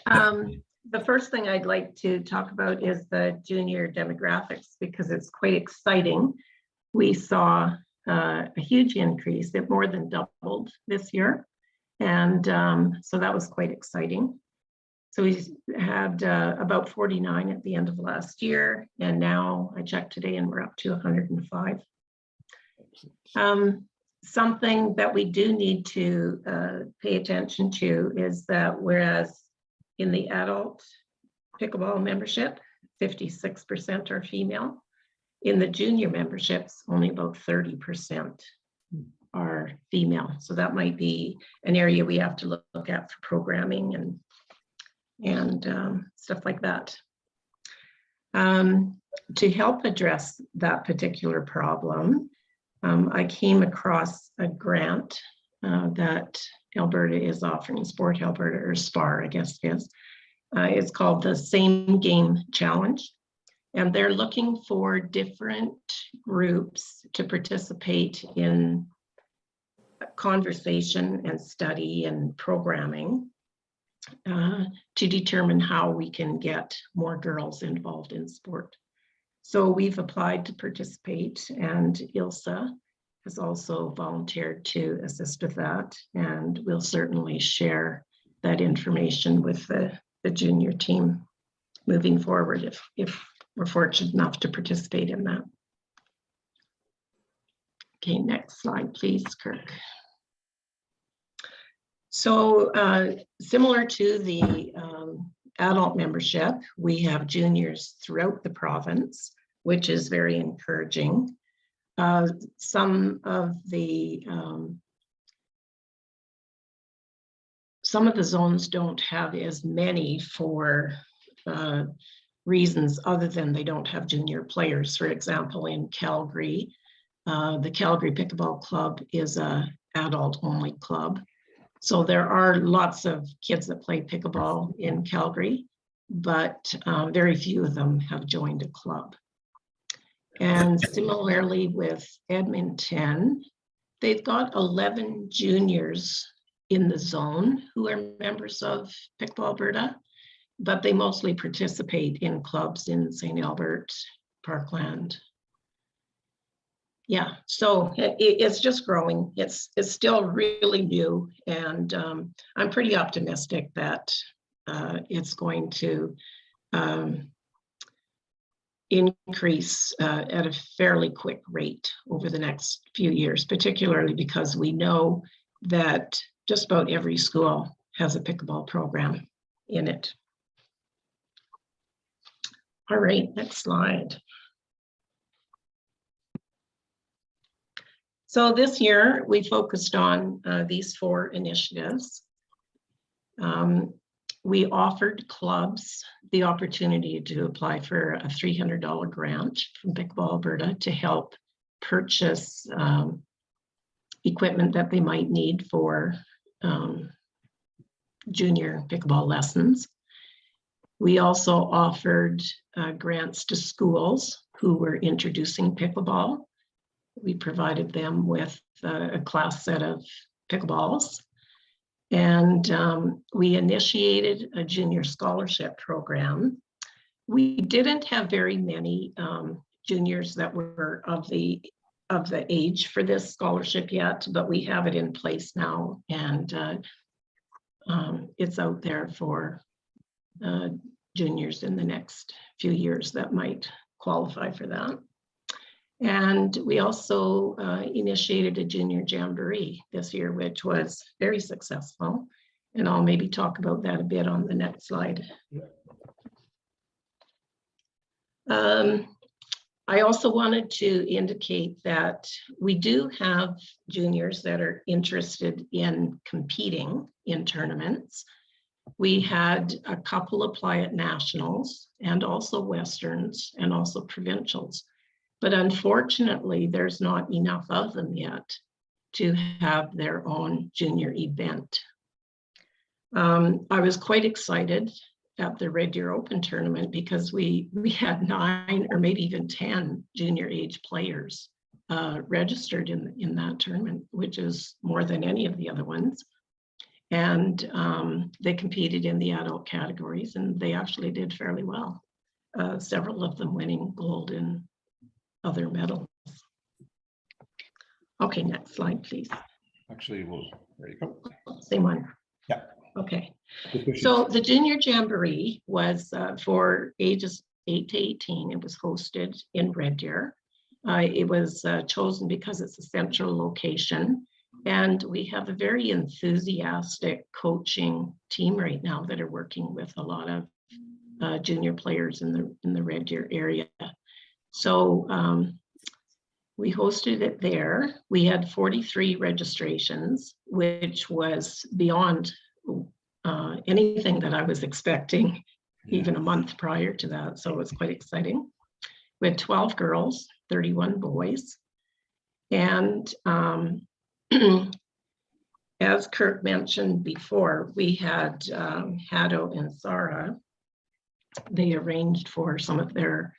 the first thing I'd like to talk about is the junior demographics, because it's quite exciting. We saw a huge increase. It more than doubled this year. And so that was quite exciting. So we had about 49 at the end of last year. And now I checked today and we're up to 105. something that we do need to pay attention to is that whereas in the adult pickleball membership, 56% are female. In the junior memberships, only about 30% are female. So that might be an area we have to look at for programming and stuff like that. To help address that particular problem, I came across a grant that Alberta is offering, Sport Alberta, or SPAR, I guess it is. It's called the Same Game Challenge. And they're looking for different groups to participate in conversation and study and programming to determine how we can get more girls involved in sport. So we've applied to participate, and Ilsa has also volunteered to assist with that. And we'll certainly share that information with the junior team moving forward if we're fortunate enough to participate in that. Okay, next slide, please, Kirk. So similar to the adult membership, we have juniors throughout the province, which is very encouraging. Some of the zones don't have as many for reasons other than they don't have junior players. For example, in Calgary, the Calgary Pickleball Club is an adult-only club. So there are lots of kids that play pickleball in Calgary, but very few of them have joined a club. And similarly with Edmonton, they've got 11 juniors in the zone who are members of Pickleball Alberta, but they mostly participate in clubs in St. Albert, Parkland. Yeah, so it's just growing. It's still really new, and I'm pretty optimistic that it's going to increase at a fairly quick rate over the next few years, particularly because we know that just about every school has a pickleball program in it. All right, next slide. So this year we focused on these 4 initiatives. We offered clubs the opportunity to apply for a $300 grant from Pickleball Alberta to help purchase equipment that they might need for junior pickleball lessons. We also offered grants to schools who were introducing pickleball. We provided them with a class set of pickleballs. And we initiated a junior scholarship program. We didn't have very many juniors that were of the age for this scholarship yet, but we have it in place now, and it's out there for juniors in the next few years that might qualify for that. And we also initiated a junior jamboree this year, which was very successful. And I'll maybe talk about that a bit on the next slide. I also wanted to indicate that we do have juniors that are interested in competing in tournaments. We had a couple apply at nationals and also westerns and also provincials. But unfortunately, there's not enough of them yet to have their own junior event. I was quite excited at the Red Deer Open tournament because we had 9 or maybe even 10 junior age players registered in that tournament, which is more than any of the other ones. And they competed in the adult categories, and they actually did fairly well. Several of them winning gold in other medals. Okay, next slide, please. Actually, there you go. Same one. Yeah. Okay. So the Junior Jamboree was for ages 8 to 18. It was hosted in Red Deer. It was chosen because it's a central location. And we have a very enthusiastic coaching team right now that are working with a lot of junior players in the Red Deer area. So we hosted it there. We had 43 registrations, which was beyond anything that I was expecting even a month prior to that. So it was quite exciting. We had 12 girls, 31 boys. And as Kirk mentioned before, we had Haddo and Sarah. They arranged for some of their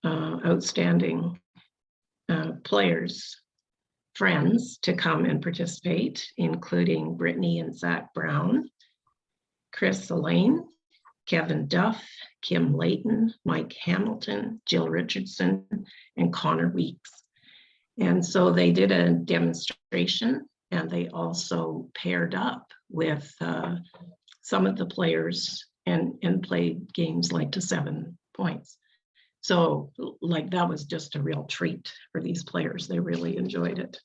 outstanding players, friends to come and participate, including Brittany and Zach Brown, Chris Elaine, Kevin Duff, Kim Layton, Mike Hamilton, Jill Richardson, and Connor Weeks. And so they did a demonstration, and they also paired up with some of the players and played games like to 7 points. So like that was just a real treat for these players. They really enjoyed it.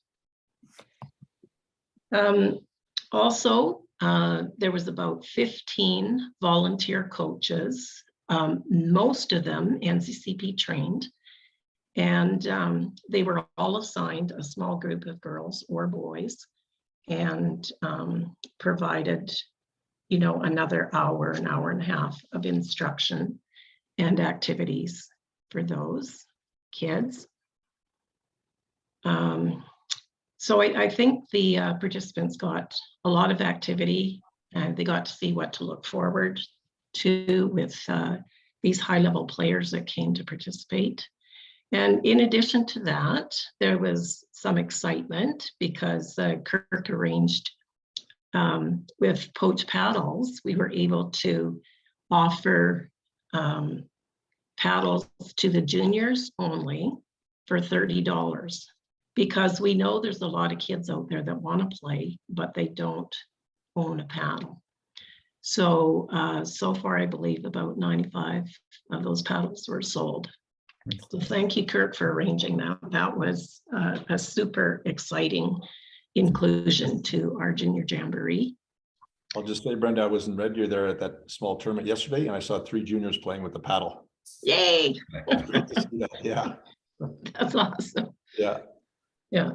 Also, there was about 15 volunteer coaches, most of them NCCP trained, and they were all assigned a small group of girls or boys and provided, you know, another hour, an hour and a half of instruction and activities for those kids. So I think the participants got a lot of activity, and they got to see what to look forward to with these high-level players that came to participate. And in addition to that, there was some excitement because Kirk arranged with Poach Paddles, we were able to offer paddles to the juniors only for $30, because we know there's a lot of kids out there that want to play, but they don't own a paddle. So, so far, I believe about 95 of those paddles were sold. So thank you, Kirk, for arranging that. That was a super exciting inclusion to our junior jamboree. I'll just say, Brenda, I was in Red Deer there at that small tournament yesterday, and I saw 3 juniors playing with the paddle. Yay! Yeah. That's awesome. Yeah. Yeah.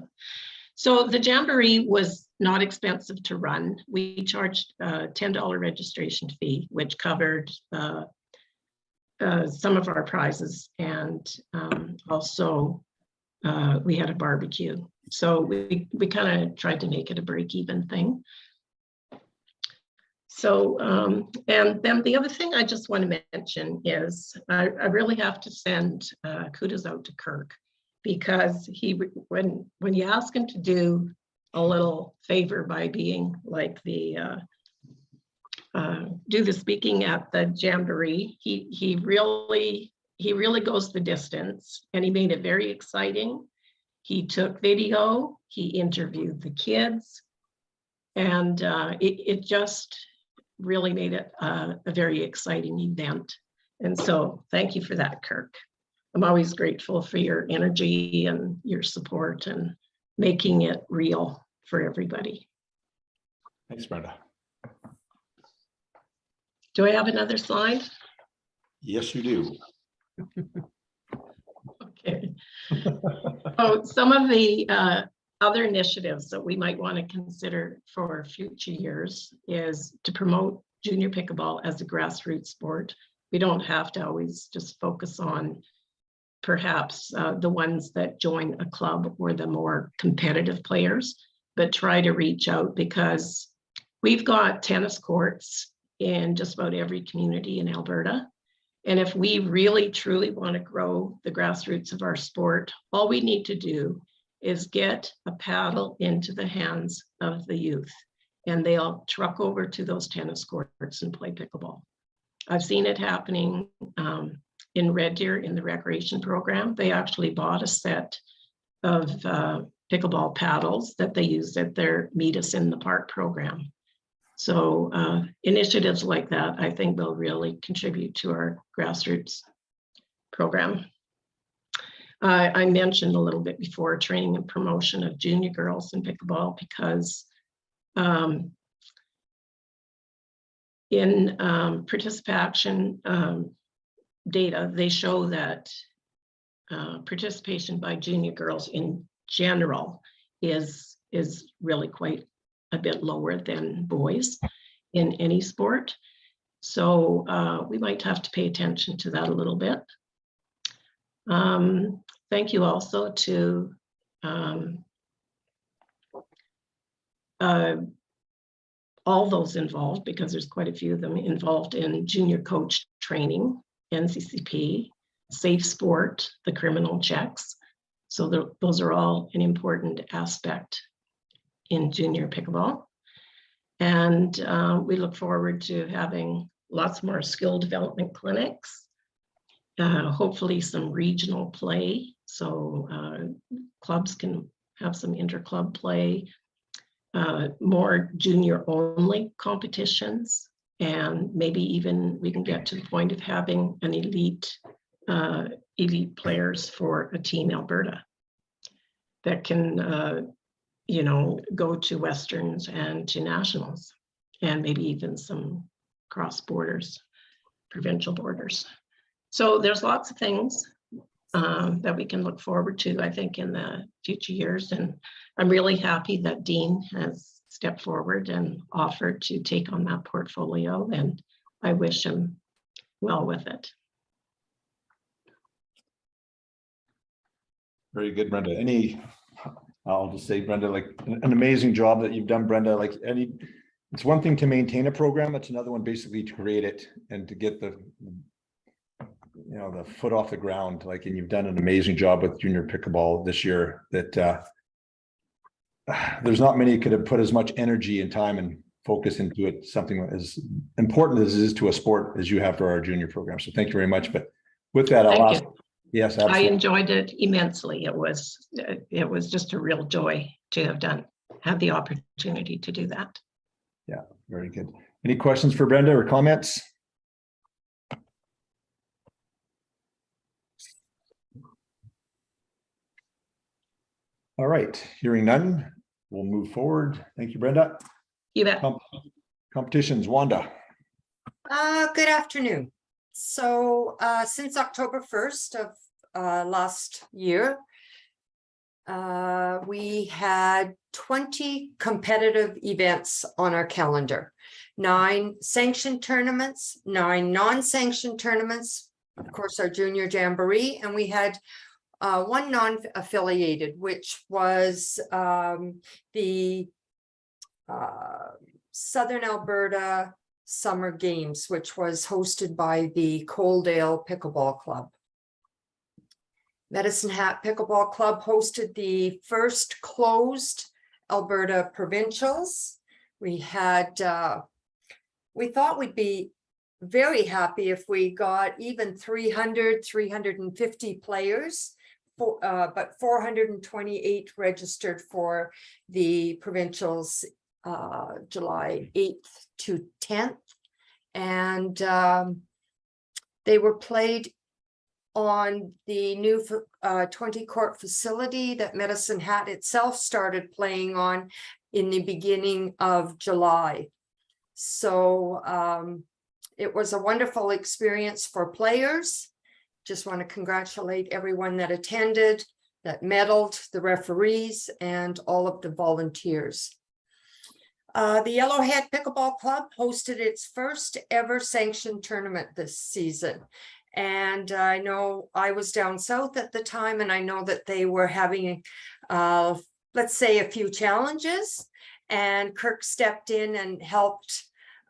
So the jamboree was not expensive to run. We charged a $10 registration fee, which covered some of our prizes, and also we had a barbecue. So we kind of tried to make it a break-even thing. So, and then the other thing I just want to mention is I really have to send kudos out to Kirk, because when you ask him to do a little favor by being like the do the speaking at the jamboree, he really goes the distance, and he made it very exciting. He took video, he interviewed the kids, and it just really made it a very exciting event. And so thank you for that, Kirk. I'm always grateful for your energy and your support and making it real for everybody. Thanks, Brenda. Do I have another slide? Yes, you do. Okay. So some of the other initiatives that we might want to consider for future years is to promote junior pickleball as a grassroots sport. We don't have to always just focus on perhaps the ones that join a club or the more competitive players, but try to reach out, because we've got tennis courts in just about every community in Alberta. And if we really truly want to grow the grassroots of our sport, all we need to do is get a paddle into the hands of the youth, and they'll truck over to those tennis courts and play pickleball. I've seen it happening in Red Deer in the recreation program. They actually bought a set of pickleball paddles that they used at their Meet Us in the Park program. So initiatives like that, I think, will really contribute to our grassroots program. I mentioned a little bit before training and promotion of junior girls in pickleball because in participation data, they show that participation by junior girls in general is really quite a bit lower than boys in any sport. So we might have to pay attention to that a little bit. Thank you also to all those involved, because there's quite a few of them involved in junior coach training, NCCP, safe sport, the criminal checks. So those are all an important aspect in junior pickleball. And we look forward to having lots more skill development clinics, hopefully some regional play. So clubs can have some inter-club play, more junior only competitions, and maybe even we can get to the point of having an elite players for a Team Alberta that can go to Westerns and to nationals, and maybe even some cross borders, provincial borders. So there's lots of things that we can look forward to, I think, in the future years. And I'm really happy that Dean has stepped forward and offered to take on that portfolio, and I wish him well with it. Very good, Brenda. I'll just say, Brenda, like an amazing job that you've done, Brenda. Like it's one thing to maintain a program, it's another one basically to create it and to get the foot off the ground. Like, and you've done an amazing job with junior pickleball this year that there's not many could have put as much energy and time and focus into it, something as important as it is to a sport as you have for our junior program. So thank you very much. But with that, I'll ask. Yes, absolutely. I enjoyed it immensely. It was just a real joy to have the opportunity to do that. Yeah, very good. Any questions for Brenda or comments? All right, hearing none, we'll move forward. Thank you, Brenda. You bet. Competitions, Wanda. Good afternoon. So since October 1st of last year, we had 20 competitive events on our calendar, 9 sanctioned tournaments, 9 non-sanctioned tournaments, of course, our junior jamboree, and we had 1 non-affiliated, which was the Southern Alberta Summer Games, which was hosted by the Coaldale Pickleball Club. Medicine Hat Pickleball Club hosted the first closed Alberta provincials. We had, we thought we'd be very happy if we got even 300, 350 players, but 428 registered for the provincials July 8th to 10th. And they were played on the new 20-court facility that Medicine Hat itself started playing on in the beginning of July. So it was a wonderful experience for players. Just want to congratulate everyone that attended, that medaled, the referees, and all of the volunteers. The Yellowhead Pickleball Club hosted its first ever sanctioned tournament this season. And I know I was down south at the time, and I know that they were having, let's say, a few challenges. And Kirk stepped in and helped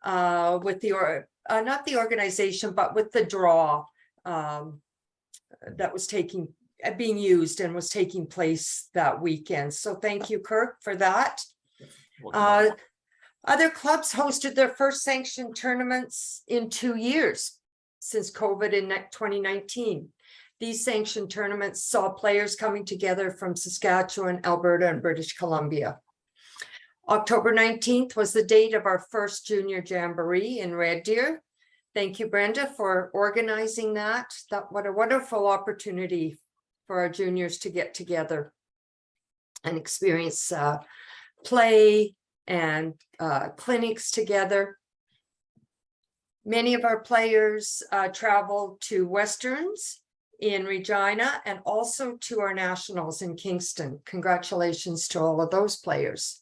with the, not the organization, but with the draw that was being used and was taking place that weekend. So thank you, Kirk, for that. Other clubs hosted their first sanctioned tournaments in 2 years since COVID in 2019. These sanctioned tournaments saw players coming together from Saskatchewan, Alberta, and British Columbia. October 19th was the date of our first junior jamboree in Red Deer. Thank you, Brenda, for organizing that. What a wonderful opportunity for our juniors to get together and experience play and clinics together. Many of our players travel to Westerns in Regina and also to our nationals in Kingston. Congratulations to all of those players.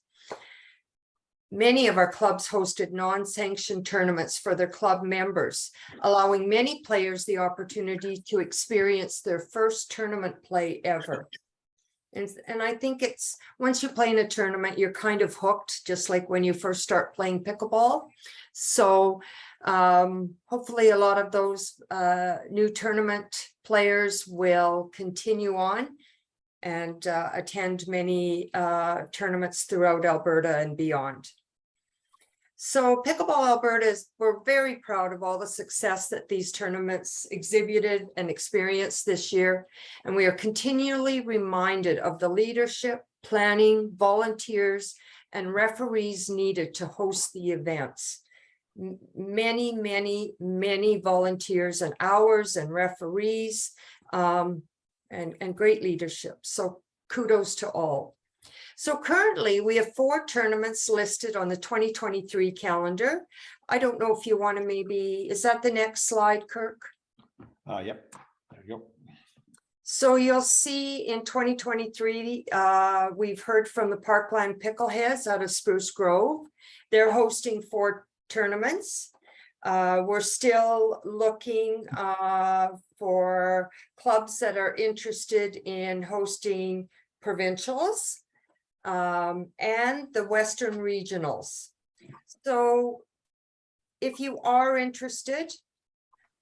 Many of our clubs hosted non-sanctioned tournaments for their club members, allowing many players the opportunity to experience their first tournament play ever. And I think it's, once you play in a tournament, you're kind of hooked, just like when you first start playing pickleball. So hopefully a lot of those new tournament players will continue on and attend many tournaments throughout Alberta and beyond. So Pickleball Alberta we're very proud of all the success that these tournaments exhibited and experienced this year. And we are continually reminded of the leadership, planning, volunteers, and referees needed to host the events. Many, many, many volunteers and hours and referees and great leadership. So kudos to all. So currently we have 4 tournaments listed on the 2023 calendar. I don't know if you want to maybe, is that the next slide, Kirk? Yep, there you go. So you'll see in 2023, we've heard from the Parkland Pickleheads out of Spruce Grove. They're hosting 4 tournaments. We're still looking for clubs that are interested in hosting provincials and the Western regionals. So if you are interested,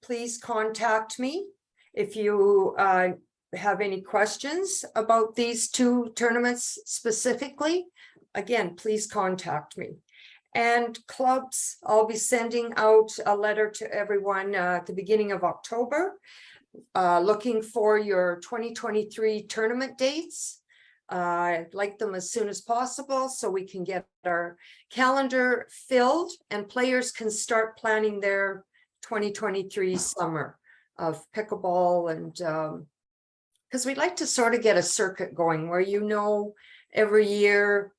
please contact me. If you have any questions about these 2 tournaments specifically, again, please contact me. And clubs, I'll be sending out a letter to everyone at the beginning of October, looking for your 2023 tournament dates. I'd like them as soon as possible so we can get our calendar filled and players can start planning their 2023 summer of pickleball. And because we'd like to sort of get a circuit going where, you know, every year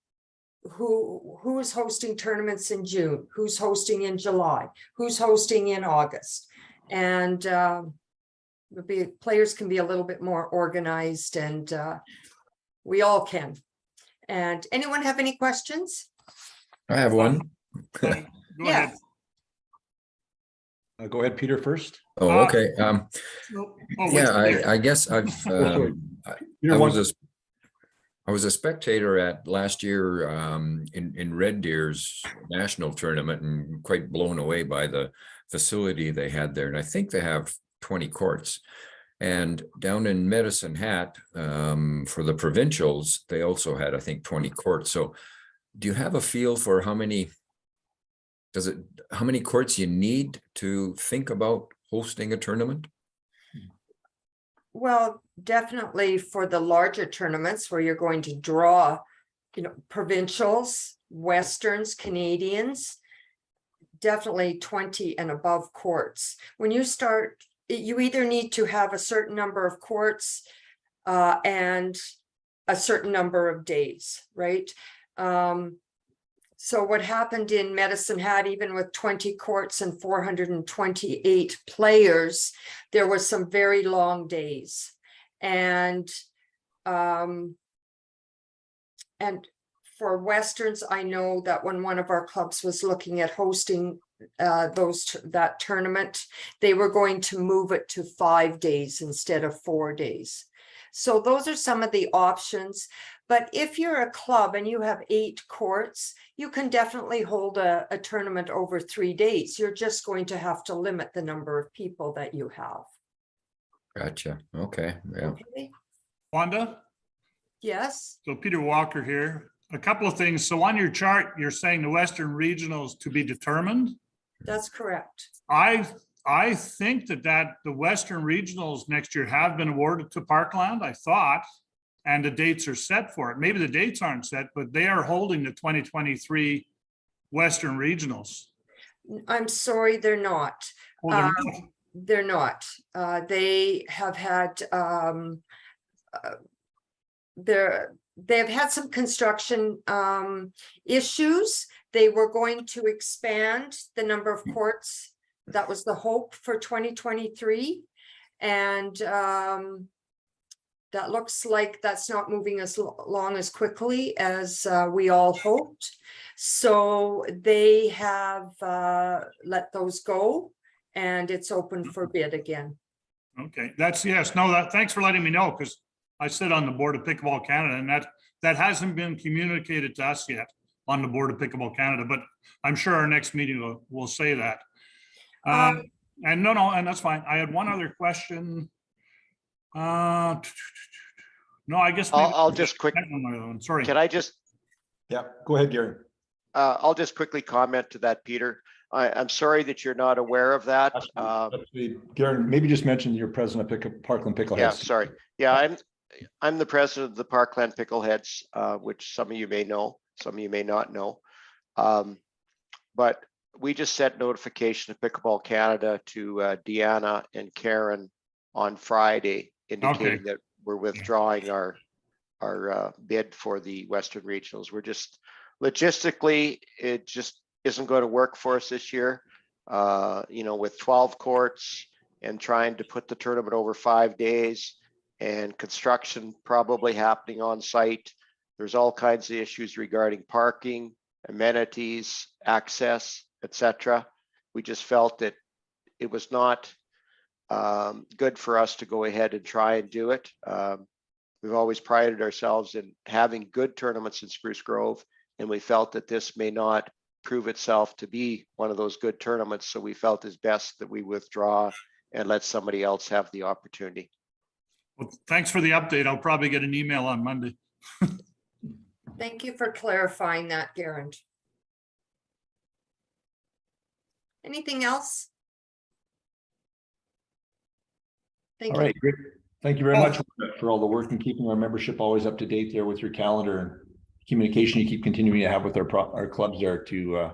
who's hosting tournaments in June, who's hosting in July, who's hosting in August. And players can be a little bit more organized, and we all can. And anyone have any questions? I have one. Go ahead. Go ahead, Peter, first. Oh, okay. Yeah, I guess I've sorry. I was a spectator at last year in Red Deer's national tournament and quite blown away by the facility they had there. And I think they have 20 courts. And down in Medicine Hat for the provincials, they also had, I think, 20 courts. So do you have a feel for how many courts you need to think about hosting a tournament? Well, definitely for the larger tournaments where you're going to draw, you know, provincials, Westerns, Canadians, definitely 20 and above courts. When you start, you either need to have a certain number of courts and a certain number of days, right? So what happened in Medicine Hat, even with 20 courts and 428 players, there was some very long days. And for Westerns, I know that when one of our clubs was looking at hosting that tournament, they were going to move it to 5 days instead of 4 days. So those are some of the options. But if you're a club and you have 8 courts, you can definitely hold a tournament over 3 days. You're just going to have to limit the number of people that you have. Gotcha. Okay. Yeah. Okay. Wanda? Yes. So Peter Walker here. A couple of things. So on your chart, you're saying the Western regionals to be determined. That's correct. I think that the Western regionals next year have been awarded to Parkland, I thought, and the dates are set for it. Maybe the dates aren't set, but they are holding the 2023 Western regionals. I'm sorry, they're not. Oh, they're not. They're not. They have had they've had some construction issues. They were going to expand the number of courts. That was the hope for 2023. And that looks like that's not moving as along as quickly as we all hoped. So they have let those go, and it's open for bid again. Okay, that's, yes, no, that, thanks for letting me know, because I sit on the board of Pickleball Canada, and that hasn't been communicated to us yet on the board of Pickleball Canada, but I'm sure our next meeting will say that. And no, and that's fine. I had one other question. No, I guess. maybe- I'll just Sorry. Can I just, Yeah, go ahead, Gary. I'll just quickly comment to that, Peter. I'm sorry that you're not aware of that. Garen, maybe just mention you're president of Parkland Pickleheads. Yeah, sorry. Yeah, I'm the president of the Parkland Pickleheads, which some of you may know, some of you may not know. But we just sent notification to Pickleball Canada to Deanna and Karen on Friday, indicating that we're withdrawing our bid for the Western Regionals. We're just logistically, it just isn't going to work for us this year. You know, with 12 courts and trying to put the tournament over 5 days and construction probably happening on site. There's all kinds of issues regarding parking, amenities, access, etc. We just felt that it was not good for us to go ahead and try and do it. We've always prided ourselves in having good tournaments in Spruce Grove, and we felt that this may not prove itself to be one of those good tournaments. So we felt it's best that we withdraw and let somebody else have the opportunity. Well, thanks for the update. I'll probably get an email on Monday. Thank you for clarifying that, Garen. Anything else? Thank All you. right, great. Thank you very much for all the work and keeping our membership always up to date there with your calendar and communication you keep continuing to have with our clubs there to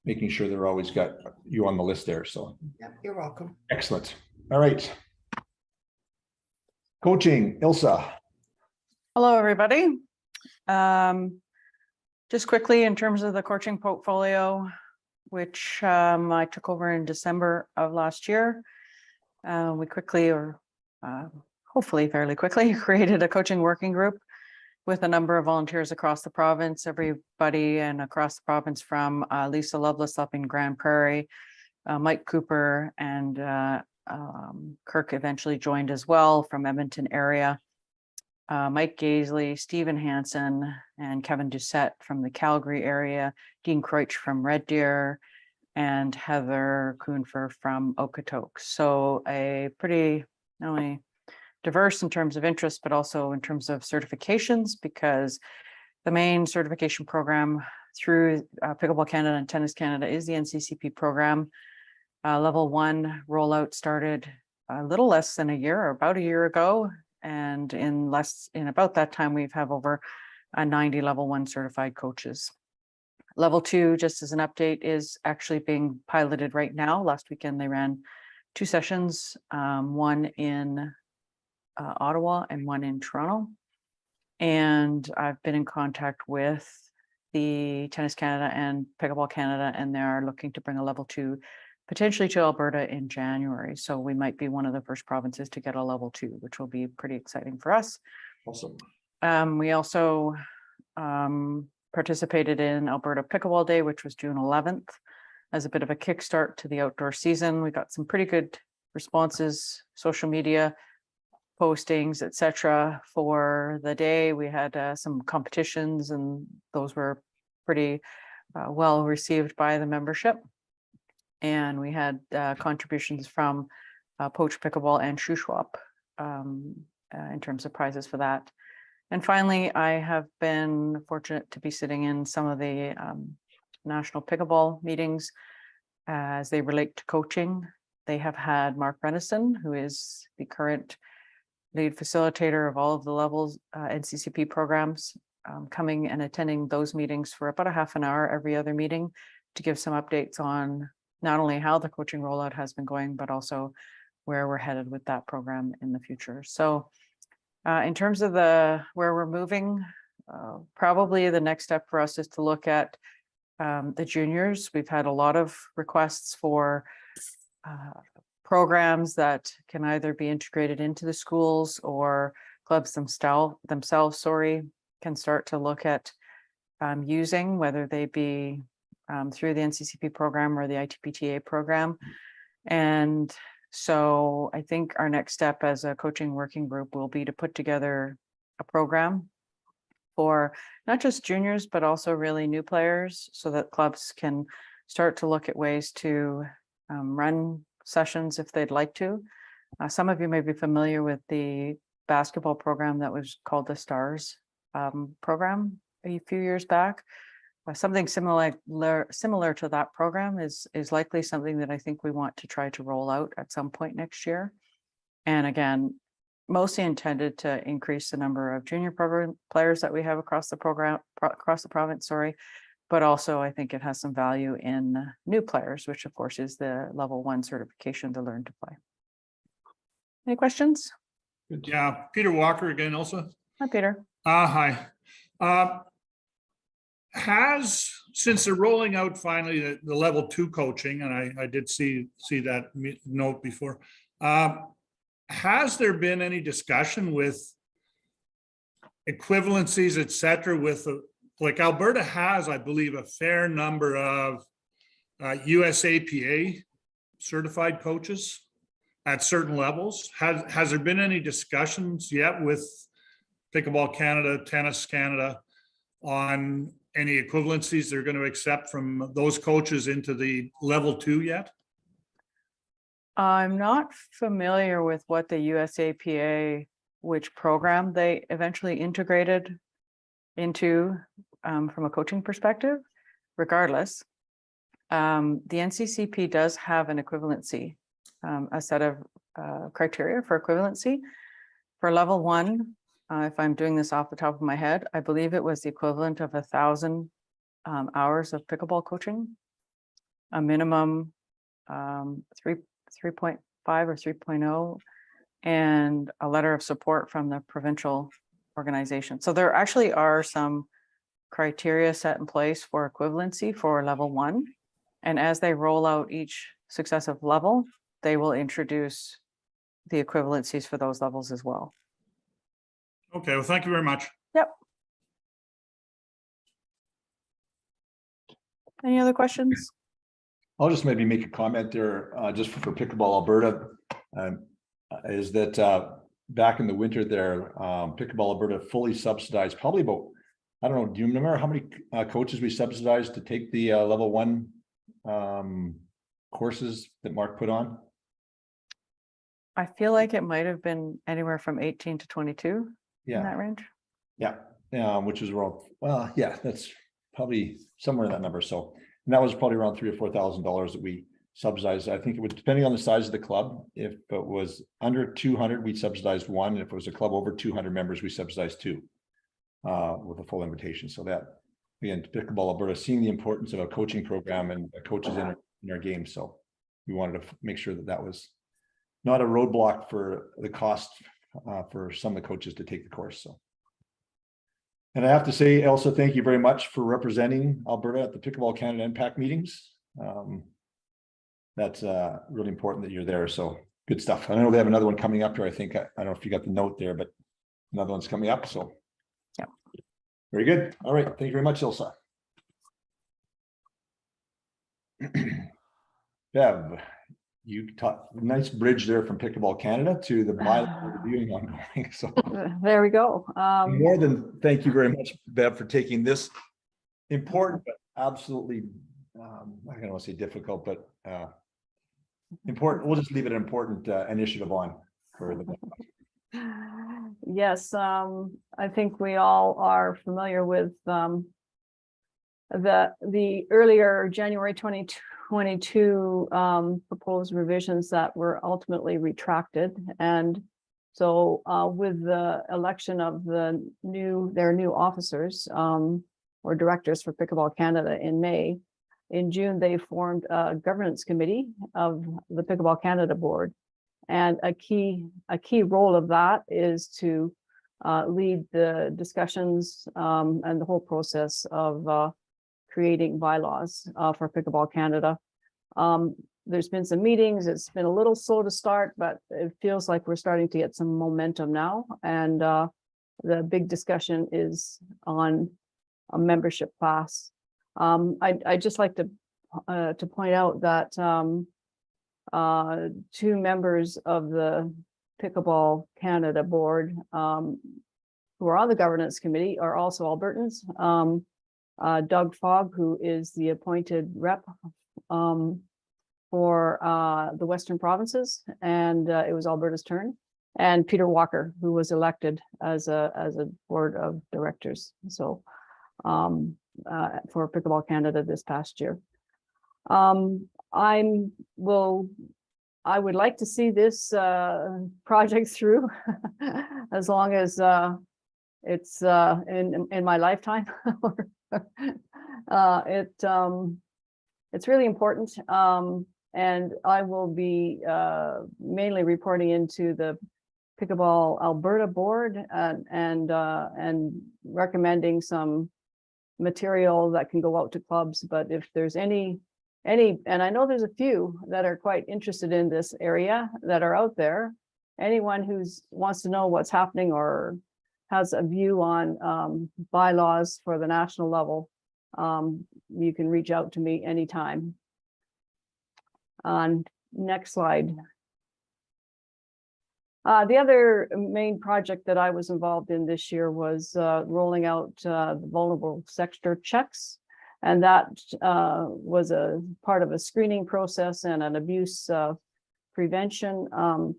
making sure they're always got you on the list there. So Yep, you're welcome. excellent. All right. Coaching, Ilsa. Hello, everybody. Just quickly, in terms of the coaching portfolio, which I took over in December of last year, we quickly, or hopefully fairly quickly, created a coaching working group with a number of volunteers across the province, everybody and across the province from Lisa Lovelace up in Grand Prairie, Mike Cooper, and Kirk eventually joined as well from Edmonton area. Mike Gaisley, Stephen Hansen, and Kevin Doucette from the Calgary area, Dean Kreutsch from Red Deer, and Heather Kuhnfer from Okotoks. So a pretty not only diverse in terms of interest, but also in terms of certifications, because the main certification program through Pickleball Canada and Tennis Canada is the NCCP program. Level 1 rollout started a little less than a year, or about a year ago. And in about that time, we've have over 90 level 1 certified coaches. Level 2, just as an update, is actually being piloted right now. Last weekend, they ran 2 sessions, one in Ottawa and one in Toronto. And I've been in contact with the Tennis Canada and Pickleball Canada, and they are looking to bring a level 2 potentially to Alberta in January. So we might be one of the first provinces to get a level 2, which will be pretty exciting for us. Awesome. We also participated in Alberta Pickleball Day, which was June 11th, as a bit of a kickstart to the outdoor season. We got some pretty good responses, social media postings, etc. for the day. We had some competitions, and those were pretty well received by the membership. And we had contributions from Poach Pickleball and Shuswap in terms of prizes for that. And finally, I have been fortunate to be sitting in some of the national pickleball meetings as they relate to coaching. They have had Mark Renison, who is the current lead facilitator of all of the levels NCCP programs, coming and attending those meetings for about a half an hour every other meeting to give some updates on not only how the coaching rollout has been going, but also where we're headed with that program in the future. So In terms of where we're moving, probably the next step for us is to look at the juniors. We've had a lot of requests for programs that can either be integrated into the schools or clubs themselves, can start to look at using, whether they be through the NCCP program or the ITPTA program. And so I think our next step as a coaching working group will be to put together a program for not just juniors, but also really new players, so that clubs can start to look at ways to run sessions if they'd like to. Some of you may be familiar with the basketball program that was called the Stars program a few years back. Something similar to that program is likely something that I think we want to try to roll out at some point next year. And again, mostly intended to increase the number of junior program players that we have across the province, but also I think it has some value in new players, which of course is the level 1 certification to learn to play. Any questions? Yeah, Peter Walker again, also. Hi, Peter. Hi. Since they're rolling out finally the level 2 coaching, and I did see that note before, has there been any discussion with equivalencies, et cetera, with like Alberta has, I believe, a fair number of USAPA certified coaches at certain levels. Has there been any discussions yet with Pickleball Canada, Tennis Canada on any equivalencies they're going to accept from those coaches into the level 2 yet? I'm not familiar with what the USAPA, which program they eventually integrated into from a coaching perspective. Regardless, the NCCP does have an equivalency, a set of criteria for equivalency. For level 1, if I'm doing this off the top of my head, I believe it was the equivalent of 1,000 hours of pickleball coaching, a minimum 3.5 or 3.0, and a letter of support from the provincial organization. So there actually are some criteria set in place for equivalency for level 1. And as they roll out each successive level, they will introduce the equivalencies for those levels as well. Okay, well, thank you very much. Yep. Any other questions? I'll just maybe make a comment there, just for Pickleball Alberta, is that back in the winter there, Pickleball Alberta fully subsidized probably about, I don't know, do you remember how many coaches we subsidized to take the level 1 courses that Mark put on? I feel like it might have been anywhere from 18 to 22 in that range. Yeah, which is around, well, yeah, that's probably somewhere in that number. So, and that was probably around $3,000 or $4,000 that we subsidized. I think it would, depending on the size of the club. If it was under 200, we subsidized 1. If it was a club over 200 members, we subsidized 2 with a full invitation. So that, again, Pickleball Alberta seeing the importance of a coaching program and coaches in our game. So we wanted to make sure that that was not a roadblock for the cost for some of the coaches to take the course. So, and I have to say, Elsa, thank you very much for representing Alberta at the Pickleball Canada Impact meetings. That's really important that you're there. So good stuff. I know they have another one coming up here. I think, I don't know if you got the note there, but another one's coming up. So yeah, very good. All right. Thank you very much, Elsa. Bev, you taught nice bridge there from Pickleball Canada to the bylaw reviewing ongoing. So there we go. more than thank you very much, Bev, for taking this important but absolutely I don't want to say difficult, but important. We'll just leave it an important initiative on for the. Yes, I think we all are familiar with the earlier January 2022 proposed revisions that were ultimately retracted. And so with the election of their new officers or directors for Pickleball Canada in May, in June, they formed a governance committee of the Pickleball Canada board. And a key role of that is to lead the discussions and the whole process of creating bylaws for Pickleball Canada. There's been some meetings. It's been a little slow to start, but it feels like we're starting to get some momentum now. And the big discussion is on a membership class. I'd just like to point out that 2 members of the Pickleball Canada board who are on the governance committee are also Albertans. Doug Fogg, who is the appointed rep for the Western provinces, and it was Alberta's turn, and Peter Walker, who was elected as a board of directors. So for Pickleball Canada this past year. I would like to see this project through as long as it's in my lifetime. It's really important, and I will be mainly reporting into the Pickleball Alberta board and recommending some material that can go out to clubs. But if there's any, and I know there's a few that are quite interested in this area that are out there, anyone who's wants to know what's happening or has a view on bylaws for the national level, you can reach out to me anytime. On next slide. The other main project that I was involved in this year was rolling out the vulnerable sector checks. And that was a part of a screening process and an abuse prevention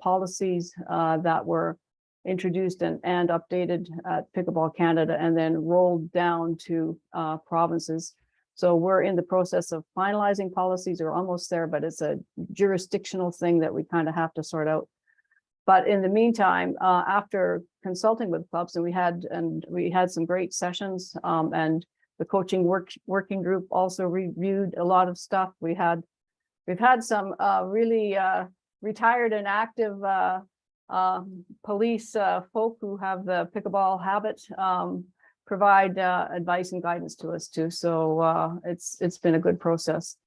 policies that were introduced and updated at Pickleball Canada and then rolled down to provinces. So we're in the process of finalizing policies, or almost there, but it's a jurisdictional thing that we kind of have to sort out. But in the meantime, after consulting with clubs, and we had some great sessions, and the coaching working group also reviewed a lot of stuff. We've had some really retired and active police folk who have the pickleball habit provide advice and guidance to us too. So it's been a good process.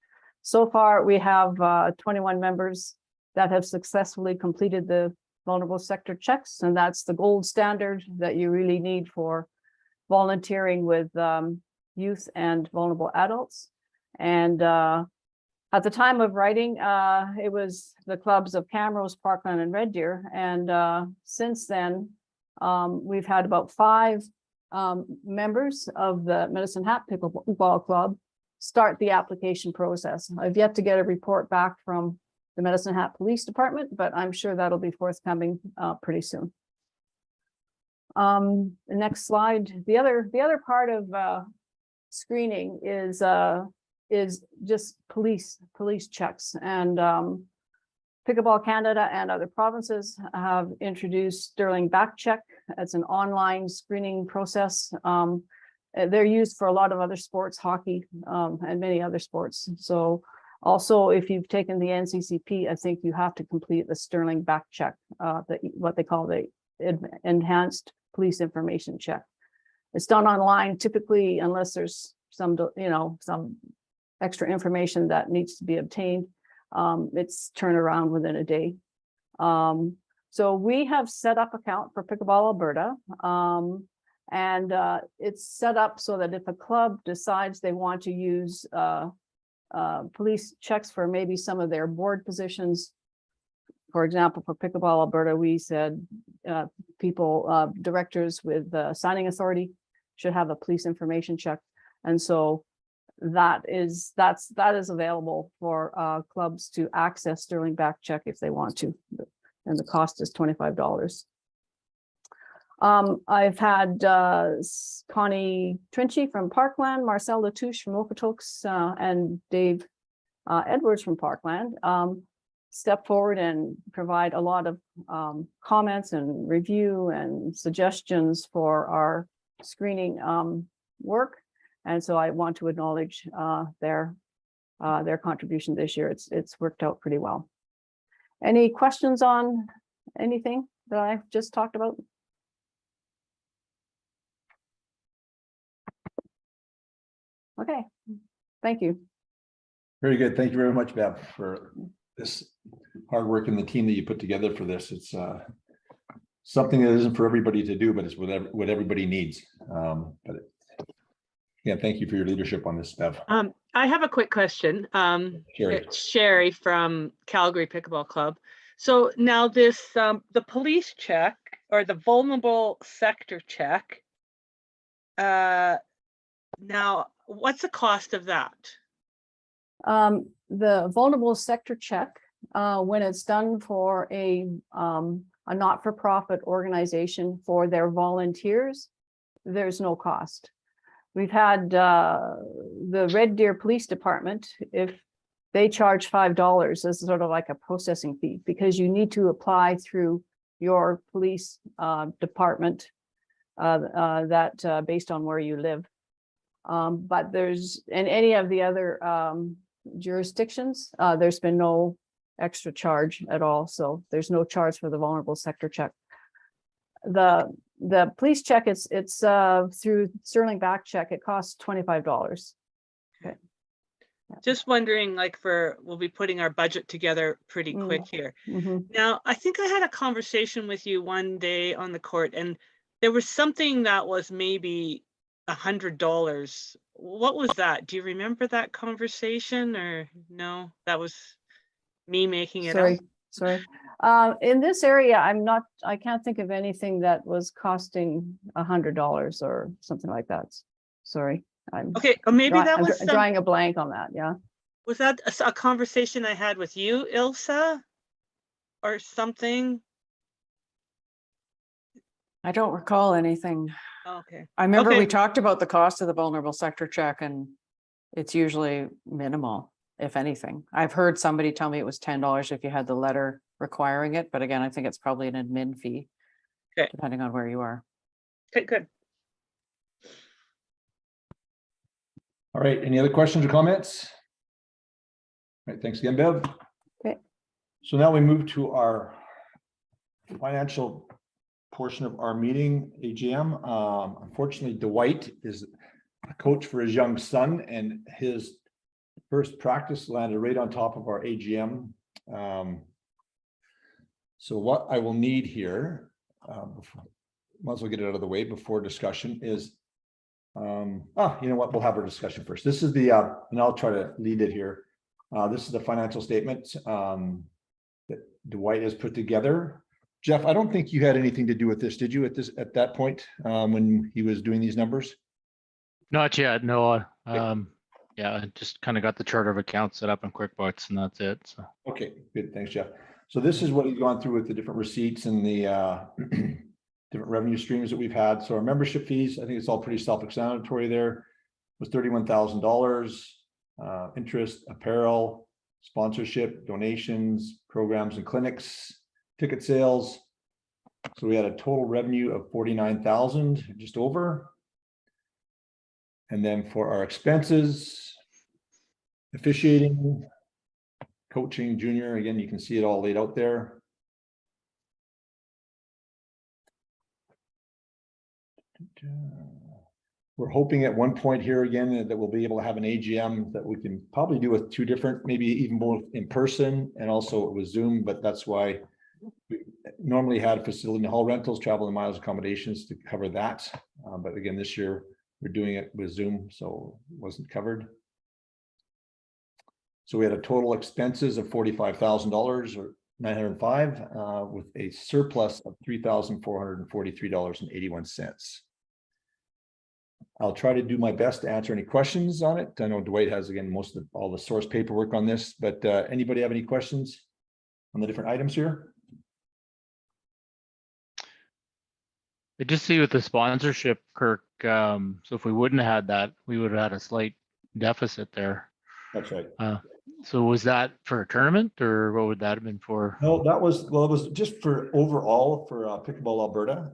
So far, we have 21 members that have successfully completed the vulnerable sector checks, and that's the gold standard that you really need for volunteering with youth and vulnerable adults. And at the time of writing, it was the clubs of Camrose, Parkland, and Red Deer. And since then, we've had about 5 members of the Medicine Hat Pickleball Club start the application process. I've yet to get a report back from the Medicine Hat Police Department, but I'm sure that'll be forthcoming pretty soon. The next slide. The other part of screening is just police checks, and Pickleball Canada and other provinces have introduced Sterling Back Check. It's an online screening process. They're used for a lot of other sports, hockey, and many other sports. So also, if you've taken the NCCP, I think you have to complete the Sterling Back Check, what they call the Enhanced Police Information Check. It's done online typically, unless there's some extra information that needs to be obtained. It's turned around within a day. So we have set up account for Pickleball Alberta, and it's set up so that if a club decides they want to use police checks for maybe some of their board positions, for example, for Pickleball Alberta, we said directors with signing authority should have a police information check, and so that is available for clubs to access Sterling Back Check if they want to, and the cost is $25. I've had Connie Trinchy from Parkland, Marcel Latouche from Okotoks, and Dave Edwards from Parkland step forward and provide a lot of comments and review and suggestions for our screening work. And so I want to acknowledge their contribution this year. It's worked out pretty well. Any questions on anything that I've just talked about? Okay, thank you. Very good. Thank you very much, Bev, for this hard work and the team that you put together for this. It's something that isn't for everybody to do, but it's what everybody needs. Yeah, thank you for your leadership on this, Bev. I have a quick question. Sherry. It's Sherry from Calgary Pickleball Club. So now this, the police check or the vulnerable sector check. Now, what's the cost of that? The vulnerable sector check, when it's done for a not-for-profit organization for their volunteers, there's no cost. We've had the Red Deer Police Department, if they charge $5 as sort of like a processing fee, because you need to apply through your police department that based on where you live. But there's, in any of the other jurisdictions, there's been no extra charge at all. So there's no charge for the vulnerable sector check. The police check, it's through Sterling Back Check. It costs $25. Okay. Just wondering, like, we'll be putting our budget together pretty quick here. Now, I think I had a conversation with you one day on the court, and there was something that was maybe $100. What was that? Do you remember that conversation, or no? That was me making it up. Sorry. In this area, I can't think of anything that was costing $100 or something like that. Sorry. Okay, or maybe that was drawing a blank on that. Yeah. Was that a conversation I had with you, Ilsa, or something? I don't recall anything. Okay. I remember we talked about the cost of the vulnerable sector check, and it's usually minimal, if anything. I've heard somebody tell me it was $10 if you had the letter requiring it, but again, I think it's probably an admin fee, depending on where you are. Okay, good. All right, any other questions or comments? All right, thanks again, Bev. Okay. So now we move to our financial portion of our meeting, AGM. Unfortunately, Dwight is a coach for his young son, and his first practice landed right on top of our AGM. So what I will need here, might as well get it out of the way before discussion, is you know what, we'll have our discussion first. This is the and I'll try to lead it here. This is the financial statement that Dwight has put together. Jeff, I don't think you had anything to do with this, did you, at that point when he was doing these numbers? Not yet, no. Yeah, I just kind of got the chart of accounts set up in QuickBooks, and that's it. So. Okay, good, thanks, Jeff. So this is what he's gone through with the different receipts and the different revenue streams that we've had. So our membership fees, I think it's all pretty self-explanatory there, was $31,000. Interest, apparel, sponsorship, donations, programs and clinics, ticket sales. So we had a total revenue of 49,000, just over. And then for our expenses, officiating, coaching, junior, again, you can see it all laid out there. We're hoping at one point here again that we'll be able to have an AGM that we can probably do with two different, maybe even both in person and also with Zoom, but that's why we normally had facility and hall rentals, travel and miles accommodations to cover that. But again, this year we're doing it with Zoom, so it wasn't covered. So we had a total expenses of $45,000 or $905 with a surplus of $3,443.81. I'll try to do my best to answer any questions on it. I know Dwight has, again, most of all the source paperwork on this, but anybody have any questions on the different items here? I just see with the sponsorship, Kirk, so if we wouldn't have had that, we would have had a slight deficit there. That's right. So was that for a tournament, or what would that have been for? No, that was, well, it was just for overall for Pickleball Alberta.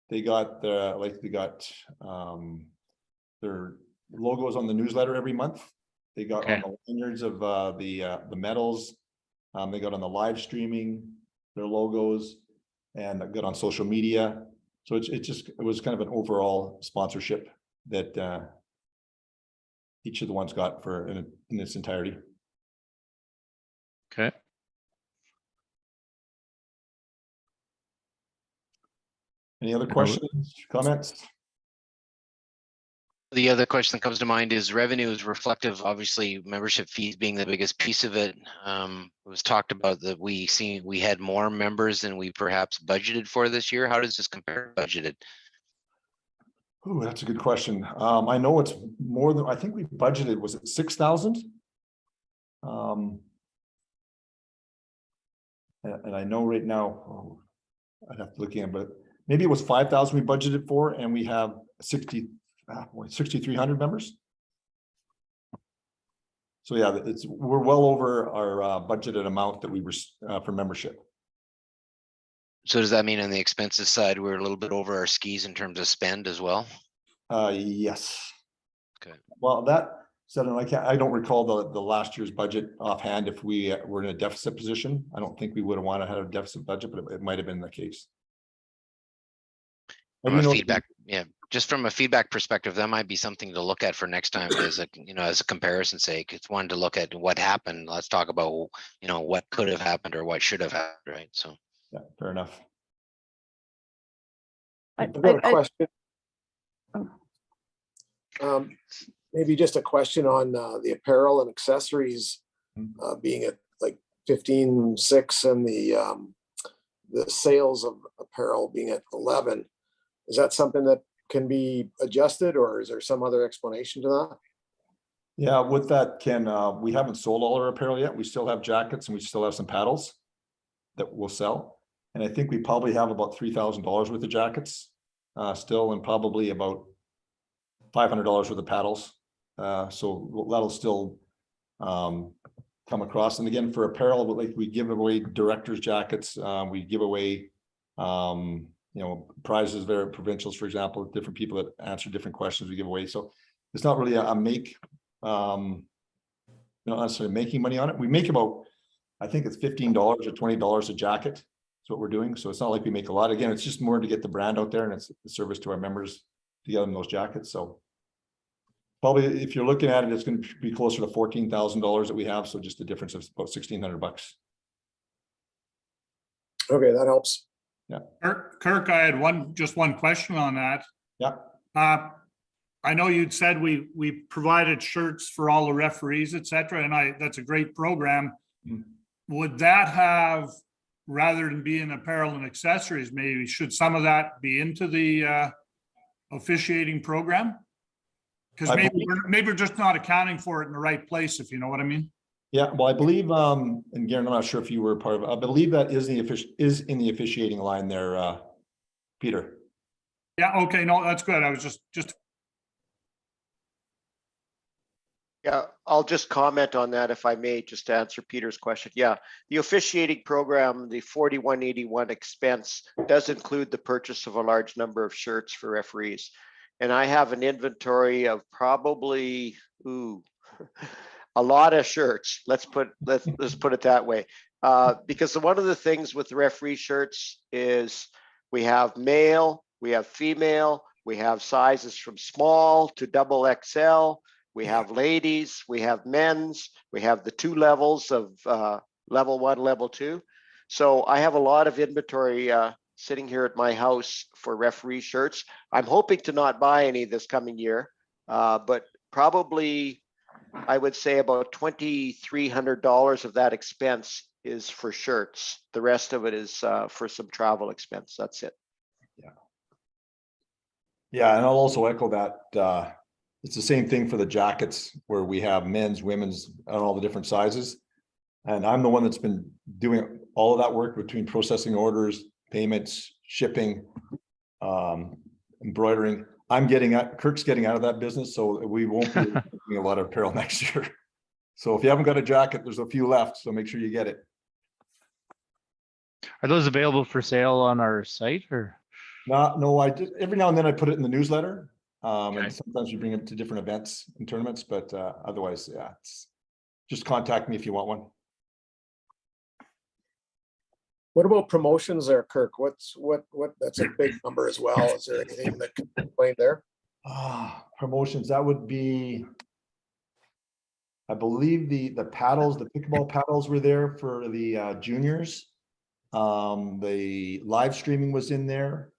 They got their logos on the newsletter every month. They got on the lanyards of the medals. They got on the live streaming, their logos, and got on social media. So it was kind of an overall sponsorship that each of the ones got for in its entirety. Okay. Any other questions, comments? The other question that comes to mind is revenue is reflective, obviously membership fees being the biggest piece of it. It was talked about that we had more members than we perhaps budgeted for this year. How does this compare to budgeted? Ooh, that's a good question. I know it's more than, I think we budgeted, was it 6,000? And I know right now, I'd have to look in, but maybe it was 5,000 we budgeted for, and we have 6,300 members. So yeah, we're well over our budgeted amount that we were for membership. So does that mean on the expenses side, we're a little bit over our skis in terms of spend as well? Yes. Okay. Well, that said, I don't recall the last year's budget offhand. If we were in a deficit position, I don't think we would have wanted to have a deficit budget, but it might have been the case. From a feedback, just from a feedback perspective, that might be something to look at for next time as a, as a comparison sake. It's one to look at what happened. Let's talk about, what could have happened or what should have happened, right? So. Yeah, fair enough. I've got a question. Maybe just a question on the apparel and accessories being at like 15.6 and the sales of apparel being at 11. Is that something that can be adjusted, or is there some other explanation to that? Yeah, with that, Ken, we haven't sold all our apparel yet. We still have jackets and we still have some paddles that we'll sell. And I think we probably have about $3,000 worth of jackets still, and probably about $500 worth of paddles. So that'll still come across. And again, for apparel, like we give away directors' jackets, we give away prizes there at provincials, for example, different people that answer different questions we give away. So it's not really a make, not necessarily making money on it. We make about, I think it's $15 or $20 a jacket. That's what we're doing. So it's not like we make a lot. Again, it's just more to get the brand out there, and it's a service to our members to get them those jackets. So probably if you're looking at it, it's going to be closer to $14,000 that we have. So just the difference of about $1,600. Okay, that helps. Yeah. Kirk, I had just one question on that. Yeah. I know you'd said we provided shirts for all the referees, et cetera, and that's a great program. Would that have, rather than being apparel and accessories, maybe should some of that be into the officiating program? Because maybe we're just not accounting for it in the right place, if you know what I mean. Yeah, well, I believe, and Garen, I'm not sure if you were part of it. I believe that is in the officiating line there, Peter. Yeah, okay, no, that's good. I was just. Yeah, I'll just comment on that if I may, just to answer Peter's question. Yeah, the officiating program, the 4181 expense does include the purchase of a large number of shirts for referees. And I have an inventory of probably, a lot of shirts. Let's put it that way. Because one of the things with the referee shirts is we have male, we have female, we have sizes from small to double XL. We have ladies, we have men's, we have the 2 levels of level 1, level 2. So I have a lot of inventory sitting here at my house for referee shirts. I'm hoping to not buy any this coming year, but probably I would say about $2,300 of that expense is for shirts. The rest of it is for some travel expense. That's it. Yeah. Yeah, and I'll also echo that. It's the same thing for the jackets, where we have men's, women's, and all the different sizes. And I'm the one that's been doing all of that work between processing orders, payments, shipping, embroidering. Kirk's getting out of that business, so we won't be doing a lot of apparel next year. So if you haven't got a jacket, there's a few left, so make sure you get it. Are those available for sale on our site, or? No, I did every now and then I put it in the newsletter. Okay. And sometimes we bring it to different events and tournaments, but otherwise, yeah, just contact me if you want one. What about promotions there, Kirk? What that's a big number as well. Is there anything that can be explained there? Promotions, that would be, I believe the paddles, the pickleball paddles were there for the juniors. The live streaming was in there.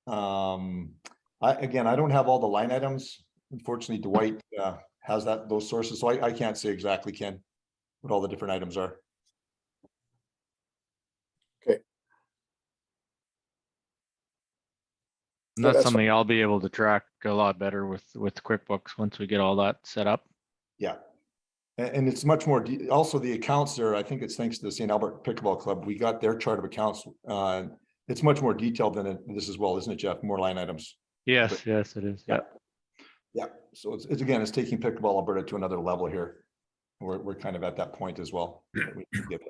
Again, I don't have all the line items. Unfortunately, Dwight has those sources, so I can't say exactly, Ken, what all the different items are. And that's something I'll be able to track a lot better with QuickBooks once we get all that set up. Yeah. And it's much more, also the accounts there, I think it's thanks to the St. Albert Pickleball Club, we got their chart of accounts. It's much more detailed than this as well, isn't it, Jeff? More line items. Yes, yes, it is. Yeah. Yeah. So it's again, it's taking Pickleball Alberta to another level here. We're kind of at that point as well. That we can get that.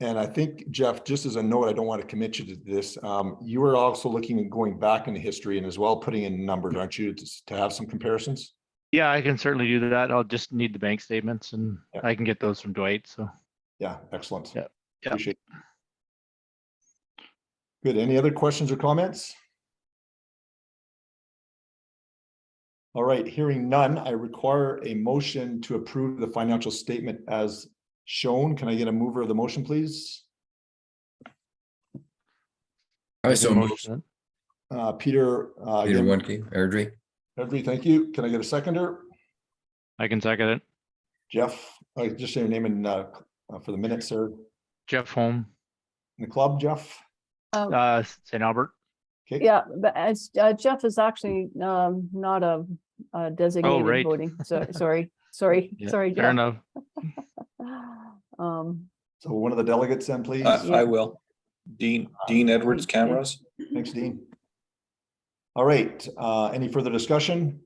And I think, Jeff, just as a note, I don't want to commit you to this. You are also looking at going back into history and as well putting in numbers, aren't you, to have some comparisons? Yeah, I can certainly do that. I'll just need the bank statements and I can get those from Dwight. So yeah, excellent. Yeah. Appreciate it. Good. Any other questions or comments? All right, hearing none, I require a motion to approve the financial statement as shown. Can I get a mover of the motion, please? I so moved. motion. Peter. Peter Wunke, Airdrie. Airdrie, thank you. Can I get a seconder? I can second it. Jeff, just say your name and for the minute, sir. Jeff Holm, In the club, Jeff. St. Albert. Okay. Yeah, but as Jeff is actually not a designated right. voting. So sorry, Yeah, Jeff. fair enough. So one of the delegates then, please. I will. Dean Edwards, cameras. Thanks, Dean. All right, any further discussion?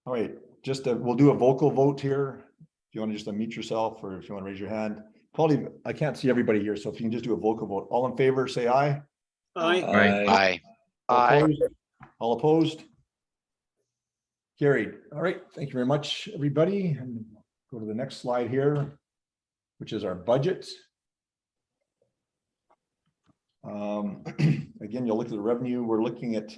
All right, just we'll do a vocal vote here. If you want to just unmute yourself or if you want to raise your hand. Probably, I can't see everybody here, so if you can just do a vocal vote. All in favor, say aye. Aye. All opposed? All opposed? Carried. All right, thank you very much, everybody. And go to the next slide here, which is our budget. Again, you'll look at the revenue. We're looking at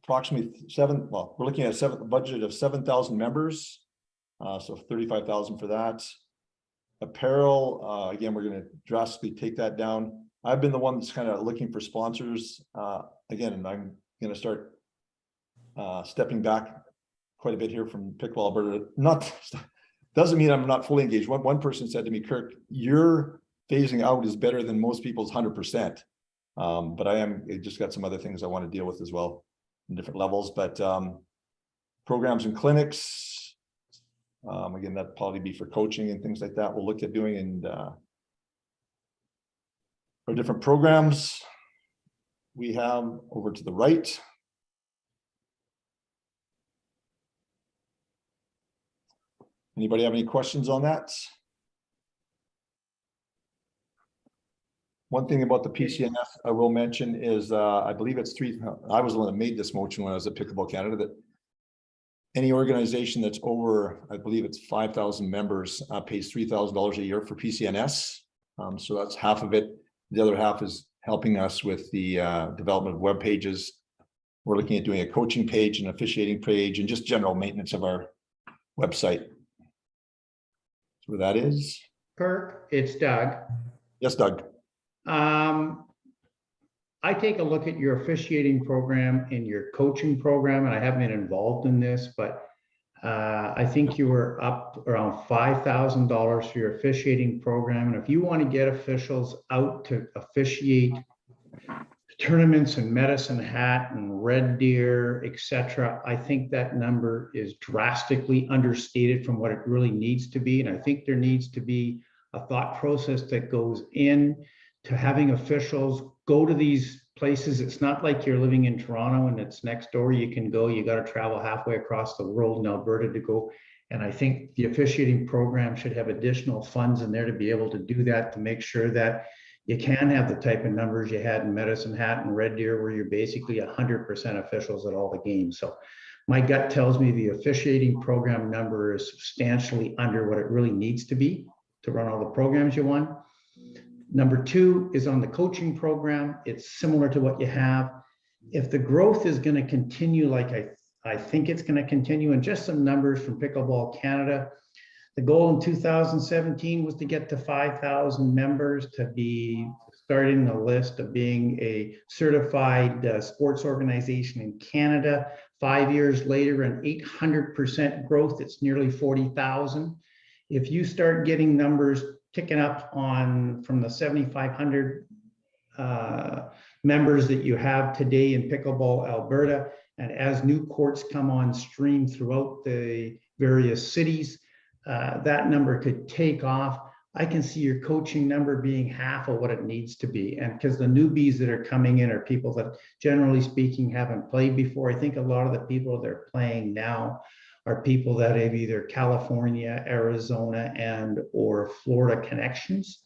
approximately we're looking at a budget of 7,000 members. So 35,000 for that. Apparel, again, we're going to drastically take that down. I've been the one that's kind of looking for sponsors again, and I'm going to start stepping back quite a bit here from Pickleball Alberta. Doesn't mean I'm not fully engaged. One person said to me, Kirk, your phasing out is better than most people's 100%. But I just got some other things I want to deal with as well in different levels. But programs and clinics, again, that'd probably be for coaching and things like that. We'll look at doing and our different programs we have over to the right. Anybody have any questions on that? One thing about the PCNF I will mention is I believe it's I was the one that made this motion when I was at Pickleball Canada, that any organization that's over, I believe it's 5,000 members pays $3,000 a year for PCNS. So that's half of it. The other half is helping us with the development of web pages. We're looking at doing a coaching page, an officiating page, and just general maintenance of our website. So where that is. Kirk, it's Doug. Yes, Doug. I take a look at your officiating program and your coaching program, and I haven't been involved in this, but I think you were up around $5,000 for your officiating program. And if you want to get officials out to officiate tournaments in Medicine Hat and Red Deer, etc., I think that number is drastically understated from what it really needs to be. And I think there needs to be a thought process that goes in to having officials go to these places. It's not like you're living in Toronto and it's next door. You can go, you got to travel halfway across the world in Alberta to go. And I think the officiating program should have additional funds in there to be able to do that, to make sure that you can have the type of numbers you had in Medicine Hat and Red Deer, where you're basically 100% officials at all the games. So my gut tells me the officiating program number is substantially under what it really needs to be to run all the programs you want. Number two is on the coaching program. It's similar to what you have. If the growth is going to continue like I think it's going to continue, and just some numbers from Pickleball Canada, the goal in 2017 was to get to 5,000 members, to be starting the list of being a certified sports organization in Canada. 5 years later, an 800% growth, it's nearly 40,000. If you start getting numbers ticking up on from the 7,500 members that you have today in Pickleball Alberta, and as new courts come on stream throughout the various cities, that number could take off. I can see your coaching number being half of what it needs to be. And because the newbies that are coming in are people that, generally speaking, haven't played before. I think a lot of the people that are playing now are people that have either California, Arizona, and or Florida connections.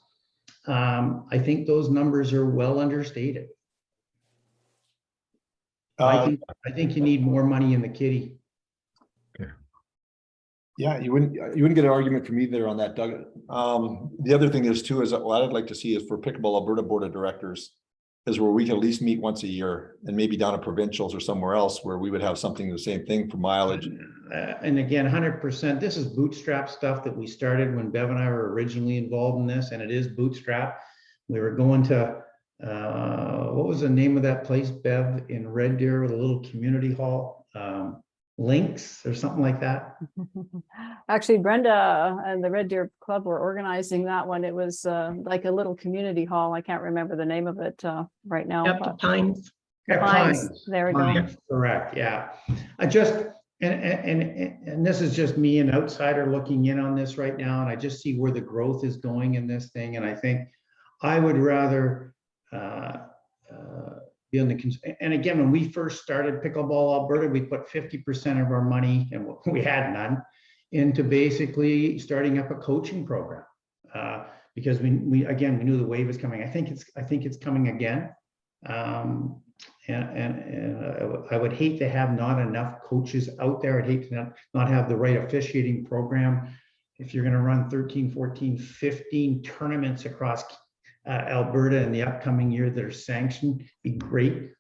I think those numbers are well understated. I think you need more money in the kitty. Yeah, you wouldn't get an argument from me there on that, Doug. The other thing is too, is what I'd like to see is for Pickleball Alberta Board of Directors, is where we can at least meet once a year, and maybe down at provincials or somewhere else where we would have something, the same thing for mileage. And again, 100%, this is bootstrap stuff that we started when Bev and I were originally involved in this, and it is bootstrap. We were going to, what was the name of that place, Bev, in Red Deer, with a little community hall? Links or something like that. Actually, Brenda and the Red Deer Club were organizing that one. It was like a little community hall. I can't remember the name of it right now. Up to Pines. Pines. There we go. Correct. Yeah. I just, and this is just me, an outsider looking in on this right now, and I just see where the growth is going in this thing. And I think I would rather be on the, and again, when we first started Pickleball Alberta, we put 50% of our money, and we had none, into basically starting up a coaching program, because we knew the wave was coming. I think it's coming again, and I would hate to have not enough coaches out there. I'd hate to not have the right officiating program. If you're going to run 13, 14, 15 tournaments across Alberta in the upcoming year that are sanctioned, be great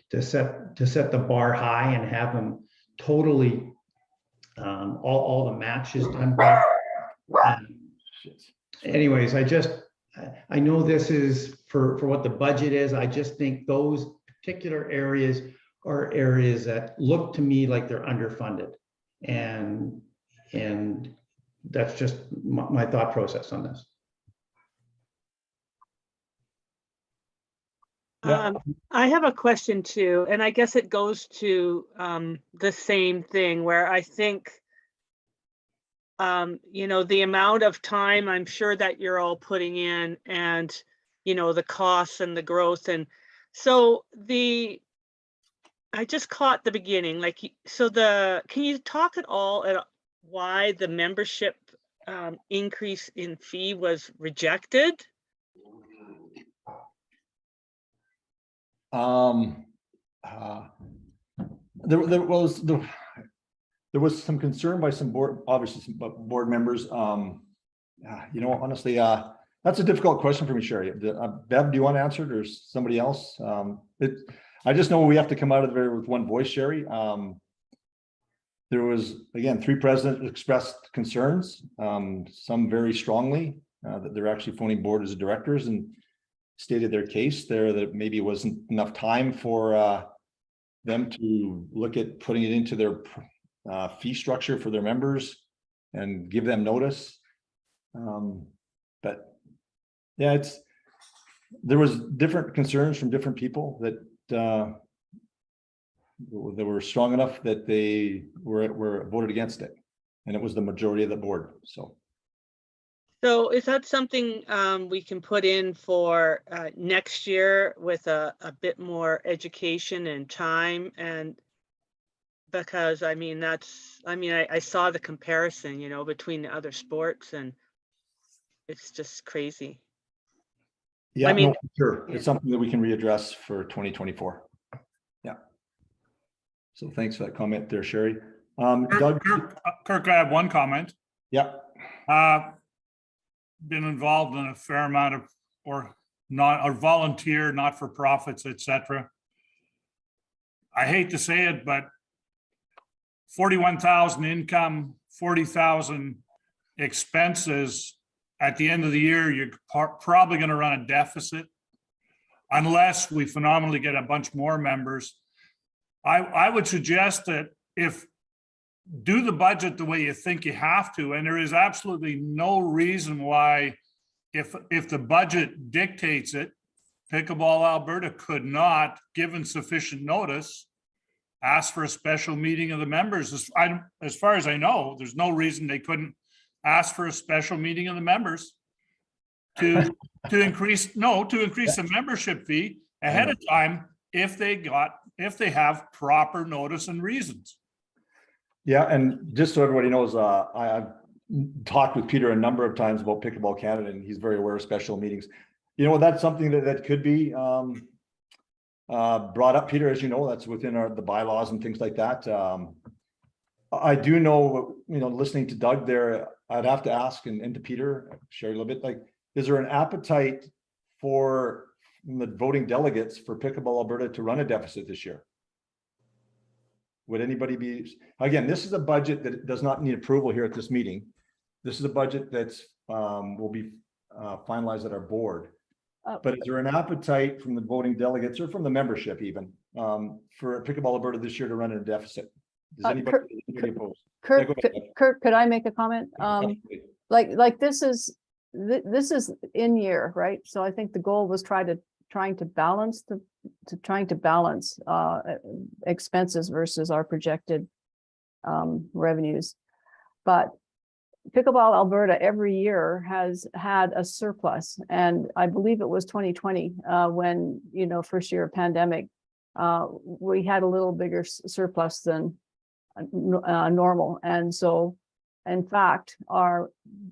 to set the bar high and have them totally all the matches done. Anyways, I know this is for what the budget is. I just think those particular areas are areas that look to me like they're underfunded, and that's just my thought process on this. I have a question too, and I guess it goes to the same thing where I think, the amount of time I'm sure that you're all putting in, and, the costs and the growth. And so I just caught the beginning, can you talk at all at why the membership increase in fee was rejected? There was some concern by some board members. Honestly, that's a difficult question for me, Sherry. Bev, do you want to answer it, or somebody else? I just know we have to come out of there with one voice, Sherry. There was, again, 3 presidents expressed concerns, some very strongly, that they're actually phoning board as directors, and stated their case there that maybe it wasn't enough time for them to look at putting it into their fee structure for their members and give them notice. But yeah, there was different concerns from different people that were strong enough that they were voted against it, and it was the majority of the board. So is that something we can put in for next year with a bit more education and time? And because I saw the comparison, between the other sports, and it's just crazy. Yeah, no, sure. It's something that we can readdress for 2024. Yeah. So thanks for that comment there, Sherry. Doug? Kirk, I have one comment. Yeah. Been involved in a fair amount of, or not or volunteer, not for profits, etc. I hate to say it, but 41,000 income, 40,000 expenses. At the end of the year, you're probably going to run a deficit unless we phenomenally get a bunch more members. I would suggest that if do the budget the way you think you have to, and there is absolutely no reason why, if the budget dictates it, Pickleball Alberta could not, given sufficient notice, ask for a special meeting of the members. As far as I know, there's no reason they couldn't ask for a special meeting of the members to increase the membership fee ahead of time if they have proper notice and reasons. Yeah, and just so everybody knows, I've talked with Peter a number of times about Pickleball Canada, and he's very aware of special meetings. You know, that's something that could be brought up, Peter, as you know, that's within the bylaws and things like that. I do know, you know, listening to Doug there, I'd have to ask, and to Peter, share a little bit, like, is there an appetite for the voting delegates for Pickleball Alberta to run a deficit this year? Would anybody be, again, this is a budget that does not need approval here at this meeting. This is a budget that's will be finalized at our board. But is there an appetite from the voting delegates or from the membership even for Pickleball Alberta this year to run a deficit? Does anybody oppose? Kurt, could I make a comment? Like this is in year, right? So I think the goal was trying to balance expenses versus our projected revenues. But Pickleball Alberta every year has had a surplus, and I believe it was 2020 when, you know, first year of pandemic, we had a little bigger surplus than normal. And so in fact,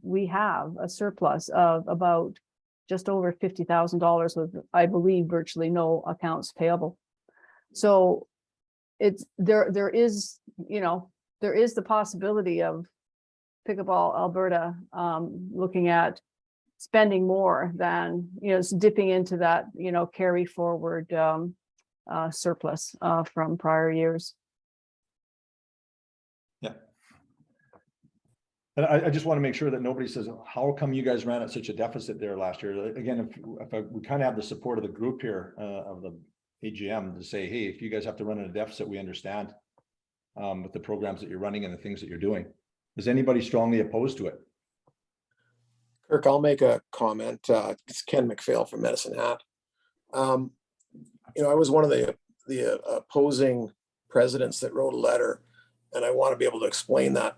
we have a surplus of about just over $50,000 with, I believe, virtually no accounts payable. So it's there is, you know, there is the possibility of Pickleball Alberta looking at spending more than, you know, dipping into that, you know, carry forward surplus from prior years. Yeah. And I just want to make sure that nobody says, how come you guys ran at such a deficit there last year? Again, if we kind of have the support of the group here of the AGM to say, hey, if you guys have to run in a deficit, we understand with the programs that you're running and the things that you're doing. Is anybody strongly opposed to it? Kirk, I'll make a comment. It's Ken McPhail from Medicine Hat. You know, I was one of the opposing presidents that wrote a letter, and I want to be able to explain that.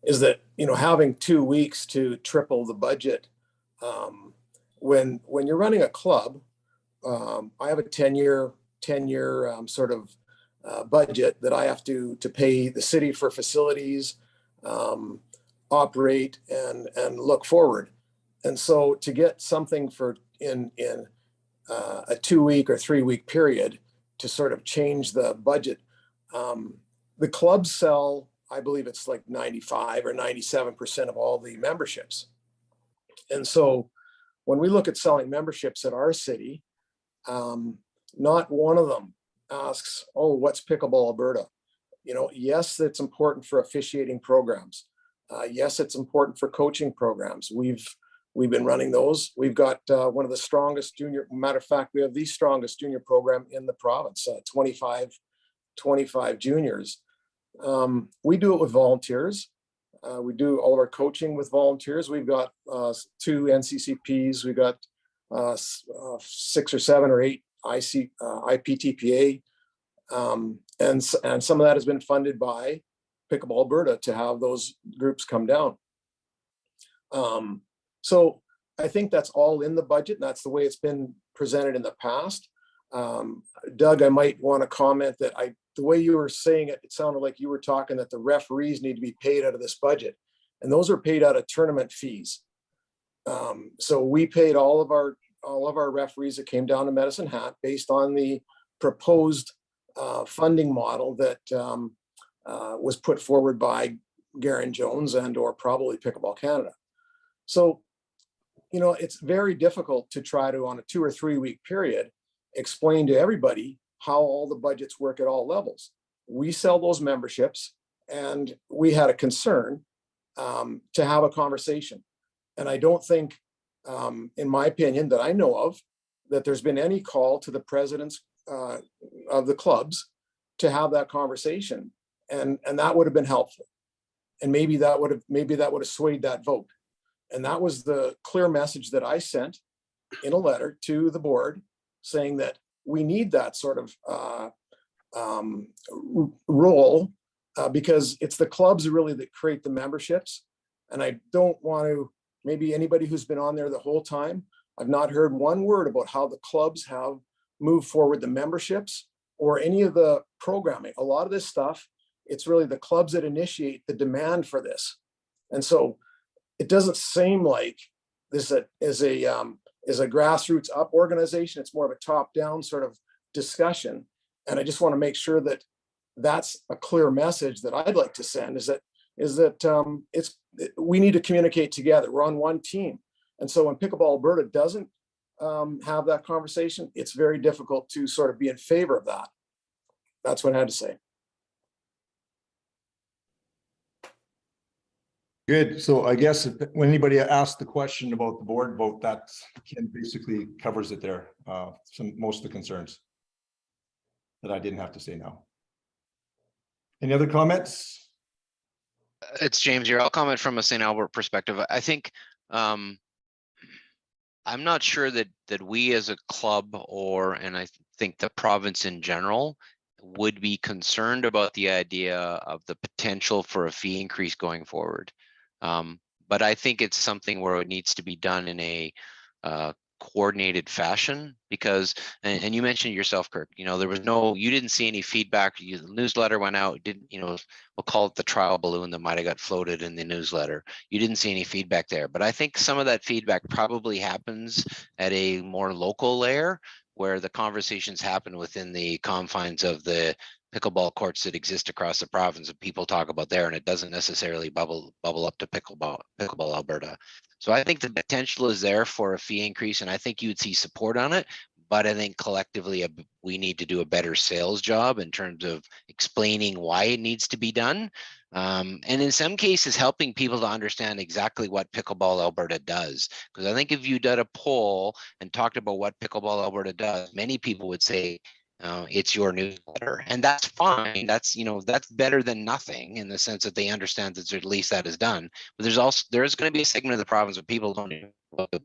Is that, you know, having 2 weeks to triple the budget when you're running a club. I have a 10-year sort of budget that I have to pay the city for facilities, operate and look forward. And so to get something for in a 2-week or 3-week period to sort of change the budget, the clubs sell, I believe it's like 95 or 97% of all the memberships. And so when we look at selling memberships at our city, not one of them asks, oh, what's Pickleball Alberta? You know, yes, it's important for officiating programs. Yes, it's important for coaching programs. We've been running those. We've got one of the strongest junior, matter of fact, we have the strongest junior program in the province, 25 juniors. We do it with volunteers. We do all of our coaching with volunteers. We've got 2 NCCPs. We've got 6 or 7 or 8 IPTPA. And some of that has been funded by Pickleball Alberta to have those groups come down. So I think that's all in the budget, and that's the way it's been presented in the past. Doug, I might want to comment that the way you were saying it, it sounded like you were talking that the referees need to be paid out of this budget, and those are paid out of tournament fees. So we paid all of our referees that came down to Medicine Hat based on the proposed funding model that was put forward by Garen Jones and or probably Pickleball Canada. So, it's very difficult to try to, on a 2 or 3 week period, explain to everybody how all the budgets work at all levels. We sell those memberships, and we had a concern to have a conversation. And I don't think, in my opinion, that I know of, that there's been any call to the presidents of the clubs to have that conversation. And that would have been helpful. And maybe that would have swayed that vote. And that was the clear message that I sent in a letter to the board, saying that we need that sort of role because it's the clubs really that create the memberships. And I don't want to, maybe anybody who's been on there the whole time, I've not heard one word about how the clubs have moved forward the memberships or any of the programming. A lot of this stuff, it's really the clubs that initiate the demand for this. And so it doesn't seem like this is a grassroots up organization. It's more of a top down sort of discussion. And I just want to make sure that that's a clear message that I'd like to send, is that we need to communicate together. We're on one team. And so when Pickleball Alberta doesn't have that conversation, it's very difficult to sort of be in favor of that. That's what I had to say. Good. So I guess when anybody asks the question about the board vote, that Ken basically covers it there. Most of the concerns that I didn't have to say now. Any other comments? It's James here. I'll comment from a St. Albert perspective. I think I'm not sure that we as a club and I think the province in general would be concerned about the idea of the potential for a fee increase going forward. But I think it's something where it needs to be done in a coordinated fashion because, and you mentioned it yourself, Kirk, there was you didn't see any feedback. The newsletter went out, we'll call it the trial balloon that might've got floated in the newsletter. You didn't see any feedback there, but I think some of that feedback probably happens at a more local layer where the conversations happen within the confines of the pickleball courts that exist across the province and people talk about there, and it doesn't necessarily bubble up to pickleball Alberta. So I think the potential is there for a fee increase, and I think you would see support on it. But I think collectively we need to do a better sales job in terms of explaining why it needs to be done. And in some cases, helping people to understand exactly what Pickleball Alberta does. Because I think if you did a poll and talked about what Pickleball Alberta does, many people would say, it's your newsletter, and that's fine. That's better than nothing in the sense that they understand that at least that is done. But there's going to be a segment of the province of people don't know what the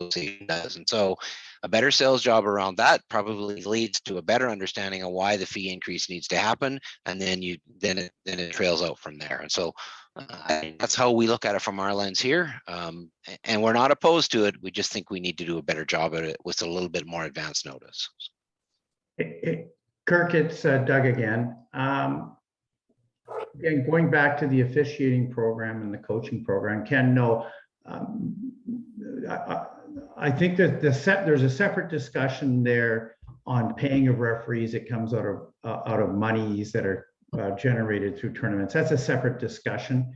association does, and so a better sales job around that probably leads to a better understanding of why the fee increase needs to happen, and then it trails out from there. And so that's how we look at it from our lens here, and we're not opposed to it. We just think we need to do a better job at it with a little bit more advance notice. Kirk, it's Doug again. Again, going back to the officiating program and the coaching program, Ken, no, I think that there's a separate discussion there on paying of referees. It comes out of monies that are generated through tournaments. That's a separate discussion.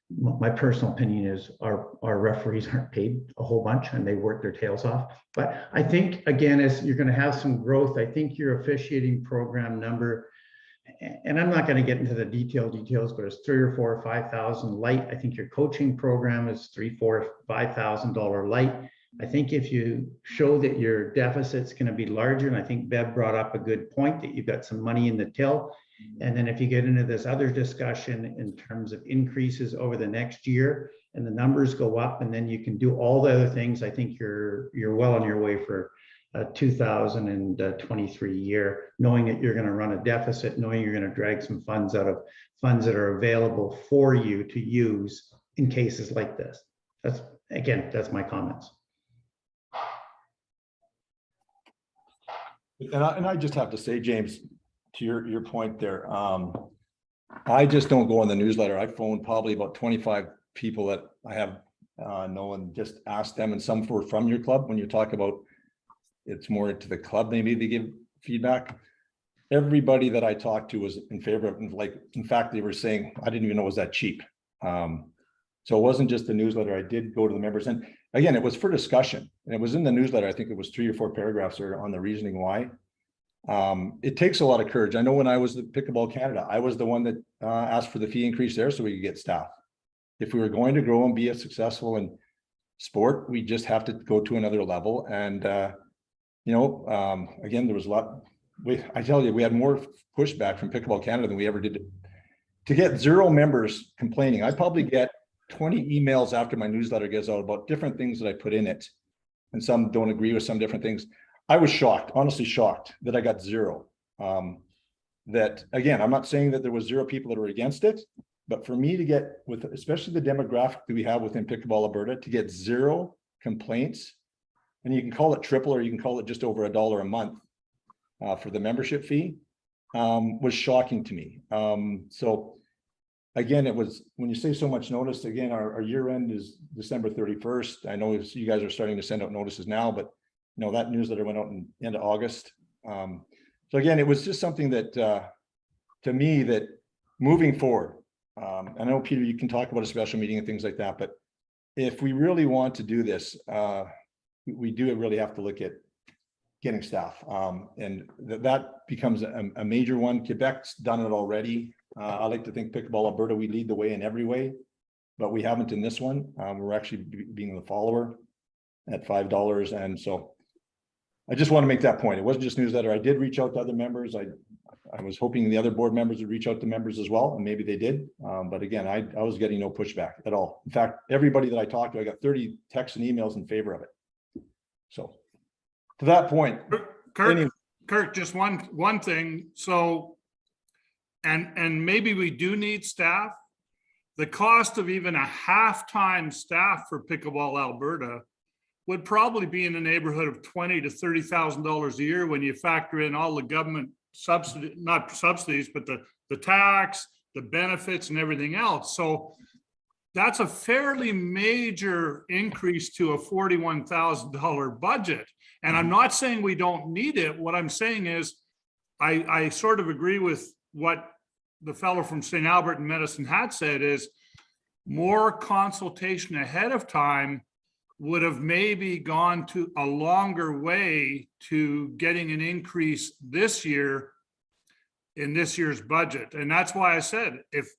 My personal opinion is our referees aren't paid a whole bunch and they work their tails off. But I think, again, as you're going to have some growth, I think your officiating program number, and I'm not going to get into the details, but it's $3,000 or $4,000 or $5,000 light. I think your coaching program is $3,000, $4,000, $5,000 light. I think if you show that your deficit's going to be larger, and I think Bev brought up a good point that you've got some money in the till. And then if you get into this other discussion in terms of increases over the next year and the numbers go up, and then you can do all the other things, I think you're well on your way for a 2023 year, knowing that you're going to run a deficit, knowing you're going to drag some funds out of funds that are available for you to use in cases like this. That's my comments. And I just have to say, James, to your point there, I just don't go on the newsletter. I phone probably about 25 people that I have know and just ask them, and some were from your club. When you talk about it's more to the club, maybe they give feedback. Everybody that I talked to was in favor of, like, in fact, they were saying, I didn't even know it was that cheap. So it wasn't just the newsletter. I did go to the members, and again, it was for discussion, and it was in the newsletter. I think it was 3 or 4 paragraphs there on the reasoning why. It takes a lot of courage. I know when I was at Pickleball Canada, I was the one that asked for the fee increase there so we could get staff. If we were going to grow and be successful in sport, we just have to go to another level. And again, there was a lot. I tell you, we had more pushback from Pickleball Canada than we ever did to get 0 members complaining. I probably get 20 emails after my newsletter goes out about different things that I put in it, and some don't agree with some different things. I was shocked, honestly shocked, that I got 0. That again, I'm not saying that there was 0 people that were against it, but for me to get, with especially the demographic that we have within Pickleball Alberta, to get 0 complaints, and you can call it triple or you can call it just over $1 a month for the membership fee, was shocking to me. So again, it was, when you say so much notice, again, our year end is December 31st. I know you guys are starting to send out notices now, but that newsletter went out in end of August. So again, it was just something that, to me, that moving forward, I know, Peter, you can talk about a special meeting and things like that, but if we really want to do this, we do really have to look at getting staff. And that becomes a major one. Quebec's done it already. I like to think Pickleball Alberta, we lead the way in every way, but we haven't in this one. We're actually being the follower at $5. And so I just want to make that point. It wasn't just newsletter. I did reach out to other members. I was hoping the other board members would reach out to members as well, and maybe they did. But again, I was getting no pushback at all. In fact, everybody that I talked to, I got 30 texts and emails in favor of it. So to that point, Kirk, just one thing. So, and maybe we do need staff. The cost of even a half-time staff for Pickleball Alberta would probably be in the neighborhood of $20,000 to $30,000 a year when you factor in all the government subsidy, not subsidies, but the tax, the benefits and everything else. So that's a fairly major increase to a $41,000 budget. And I'm not saying we don't need it. What I'm saying is I sort of agree with what the fellow from St. Albert and Medicine Hat said, is more consultation ahead of time would have maybe gone to a longer way to getting an increase this year in this year's budget. And that's why I said, if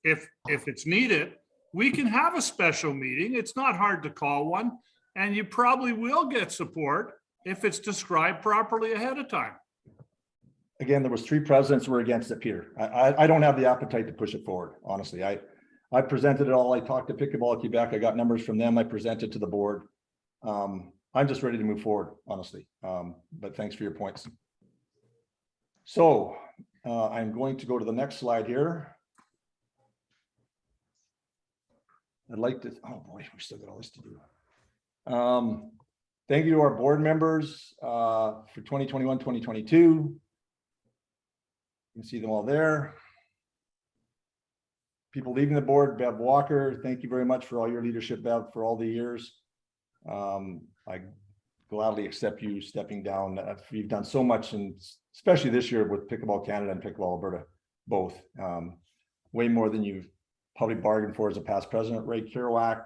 it's needed, we can have a special meeting. It's not hard to call one, and you probably will get support if it's described properly ahead of time. Again, there was 3 presidents who were against it, Peter. I don't have the appetite to push it forward, honestly. I presented it all. I talked to Pickleball Quebec. I got numbers from them. I presented to the board. I'm just ready to move forward, honestly. But thanks for your points. So I'm going to go to the next slide here. I'd like to, oh boy, we still got all this to do. Thank you to our board members for 2021, 2022. You can see them all there. People leaving the board, Bev Walker, thank you very much for all your leadership, Bev, for all the years. I gladly accept you stepping down. You've done so much, and especially this year with Pickleball Canada and Pickleball Alberta, both. Way more than you've probably bargained for as a past president. Ray Kerouac,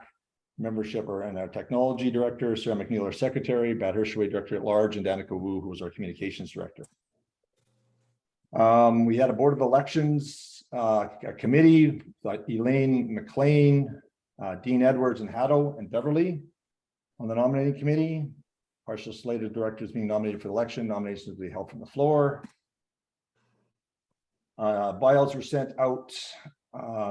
membership, and our technology director, Sarah McNeil, our secretary, Brad Hershaway, director at large, and Danica Wu, who was our communications director. We had a board of elections, a committee, Elaine McLean, Dean Edwards, and Haddo and Beverly on the nominating committee. Partial slate of directors being nominated for election. Nominations will be held from the floor. Bios were sent out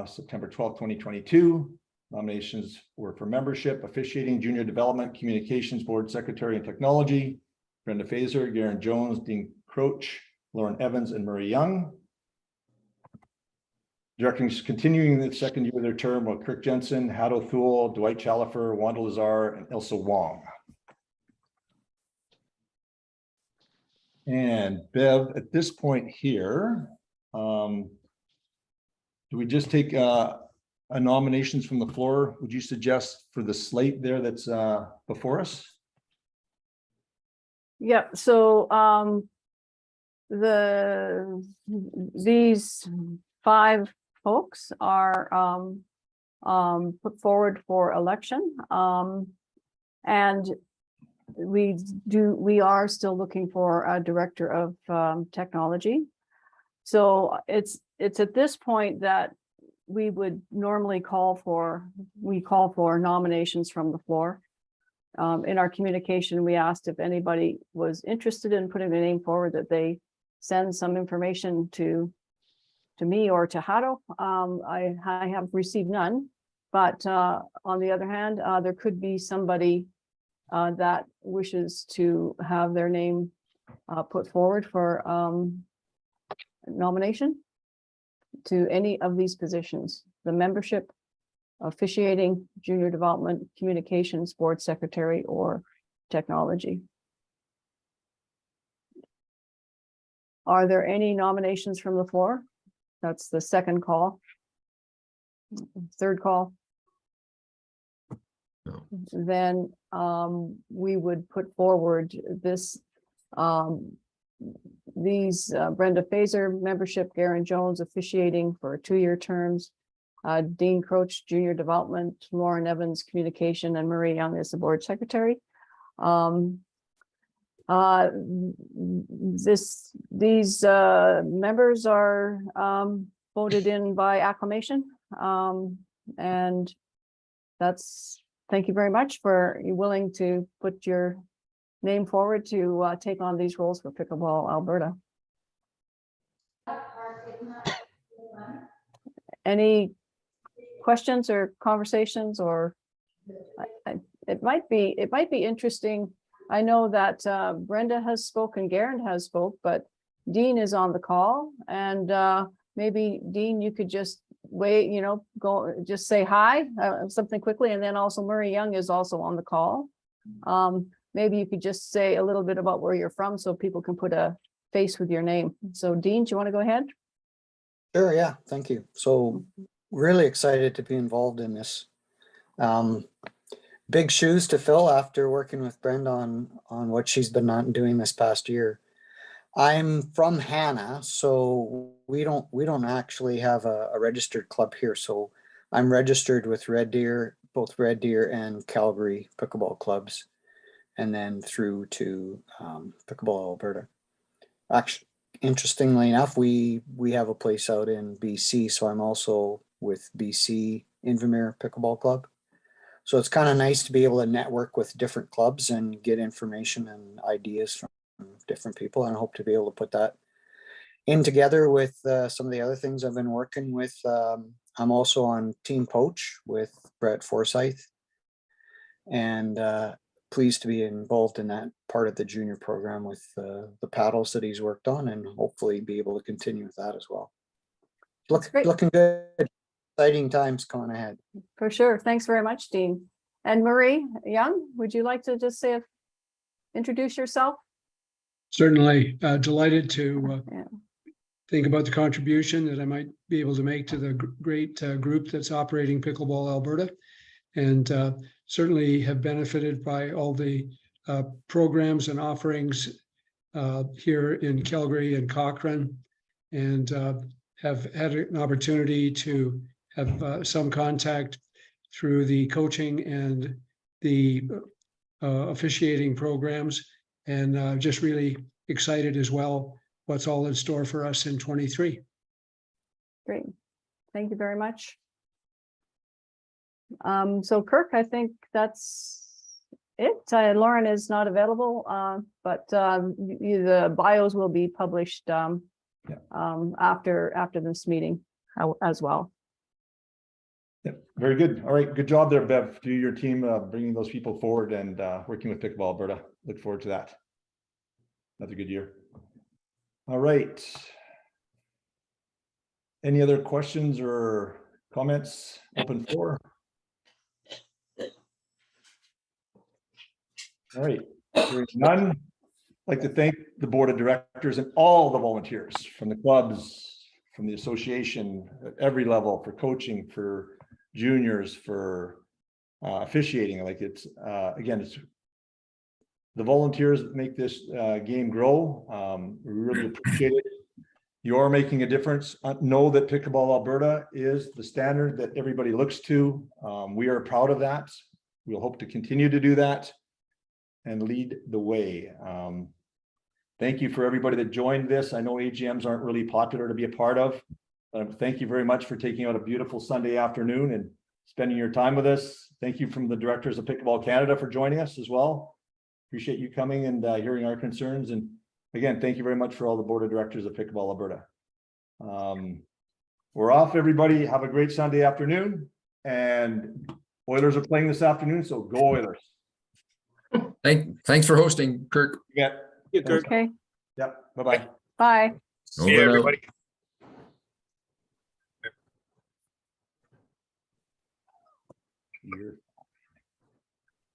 September 12th, 2022. Nominations were for membership, officiating, junior development, communications board secretary and technology, Brenda Fazer, Garen Jones, Dean Croach, Lauren Evans, and Murray Young. Directors continuing the second year of their term were Kirk Jensen, Haddo Thule, Dwight Chalifer, Wanda Lazar, and Ilsa Wong. And Bev, at this point here, do we just take nominations from the floor? Would you suggest for the slate there that's before us? Yeah, so these 5 folks are put forward for election. And we are still looking for a director of technology. So it's at this point that we would normally call for nominations from the floor. In our communication, we asked if anybody was interested in putting their name forward, that they send some information to me or to Hato. I have received none, but on the other hand, there could be somebody that wishes to have their name put forward for nomination to any of these positions: the membership, officiating, junior development, communications, board secretary, or technology. Are there any nominations from the floor? That's the second call. Third call. No. Then we would put forward this Brenda Fazer membership, Garen Jones officiating for 2-year terms, Dean Croach junior development, Lauren Evans communication, and Marie Young as the board secretary. These members are voted in by acclamation, and thank you very much for you willing to put your name forward to take on these roles for Pickleball Alberta. Any questions or conversations, or it might be interesting. I know that Brenda has spoken, Garen has spoke, but Dean is on the call, and maybe Dean, you could just just say hi, something quickly, and then also Murray Young is also on the call. Maybe you could just say a little bit about where you're from so people can put a face with your name. So Dean, do you want to go ahead? Sure, yeah, thank you. So really excited to be involved in this. Big shoes to fill after working with Brenda on what she's been doing this past year. I'm from Hannah, so we don't actually have a registered club here. So I'm registered with Red Deer, both Red Deer and Calgary pickleball clubs, and then through to Pickleball Alberta. Actually, interestingly enough, we have a place out in BC, so I'm also with BC Invermere Pickleball Club. So it's kind of nice to be able to network with different clubs and get information and ideas from different people. And I hope to be able to put that in together with some of the other things I've been working with. I'm also on Team Poach with Brett Forsyth, and pleased to be involved in that part of the junior program with the paddles that he's worked on, and hopefully be able to continue with that as well. Looking good. Exciting times coming ahead. For sure. Thanks very much, Dean. And Marie Young, would you like to just introduce yourself? Certainly. Delighted to think about the contribution that I might be able to make to the great group that's operating Pickleball Alberta, and certainly have benefited by all the programs and offerings here in Calgary and Cochrane, and have had an opportunity to have some contact through the coaching and the officiating programs, and just really excited as well what's all in store for us in 23. Great. Thank you very much. So Kirk, I think that's it. Lauren is not available, but the bios will be published after this meeting as well. Yep, very good. All right, good job there, Bev, to your team, bringing those people forward and working with Pickleball Alberta. Look forward to that. Another good year. All right. Any other questions or comments? Open floor. All right, hearing none. I'd like to thank the board of directors and all the volunteers from the clubs, from the association at every level, for coaching, for juniors, for officiating. Like it's again, it's the volunteers that make this game grow. We really appreciate it. you're making a difference. Know that Pickleball Alberta is the standard that everybody looks to. We are proud of that. We'll hope to continue to do that and lead the way. Thank you for everybody that joined this. I know AGMs aren't really popular to be a part of. Thank you very much for taking out a beautiful Sunday afternoon and spending your time with us. Thank you from the directors of Pickleball Canada for joining us as well. Appreciate you coming and hearing our concerns. And again, thank you very much for all the board of directors of Pickleball Alberta. We're off, everybody. Have a great Sunday afternoon. And Oilers are playing this afternoon, so go Oilers. Thanks for hosting, Kirk. Yeah. Okay, Yep. Bye-bye. bye. Over and out.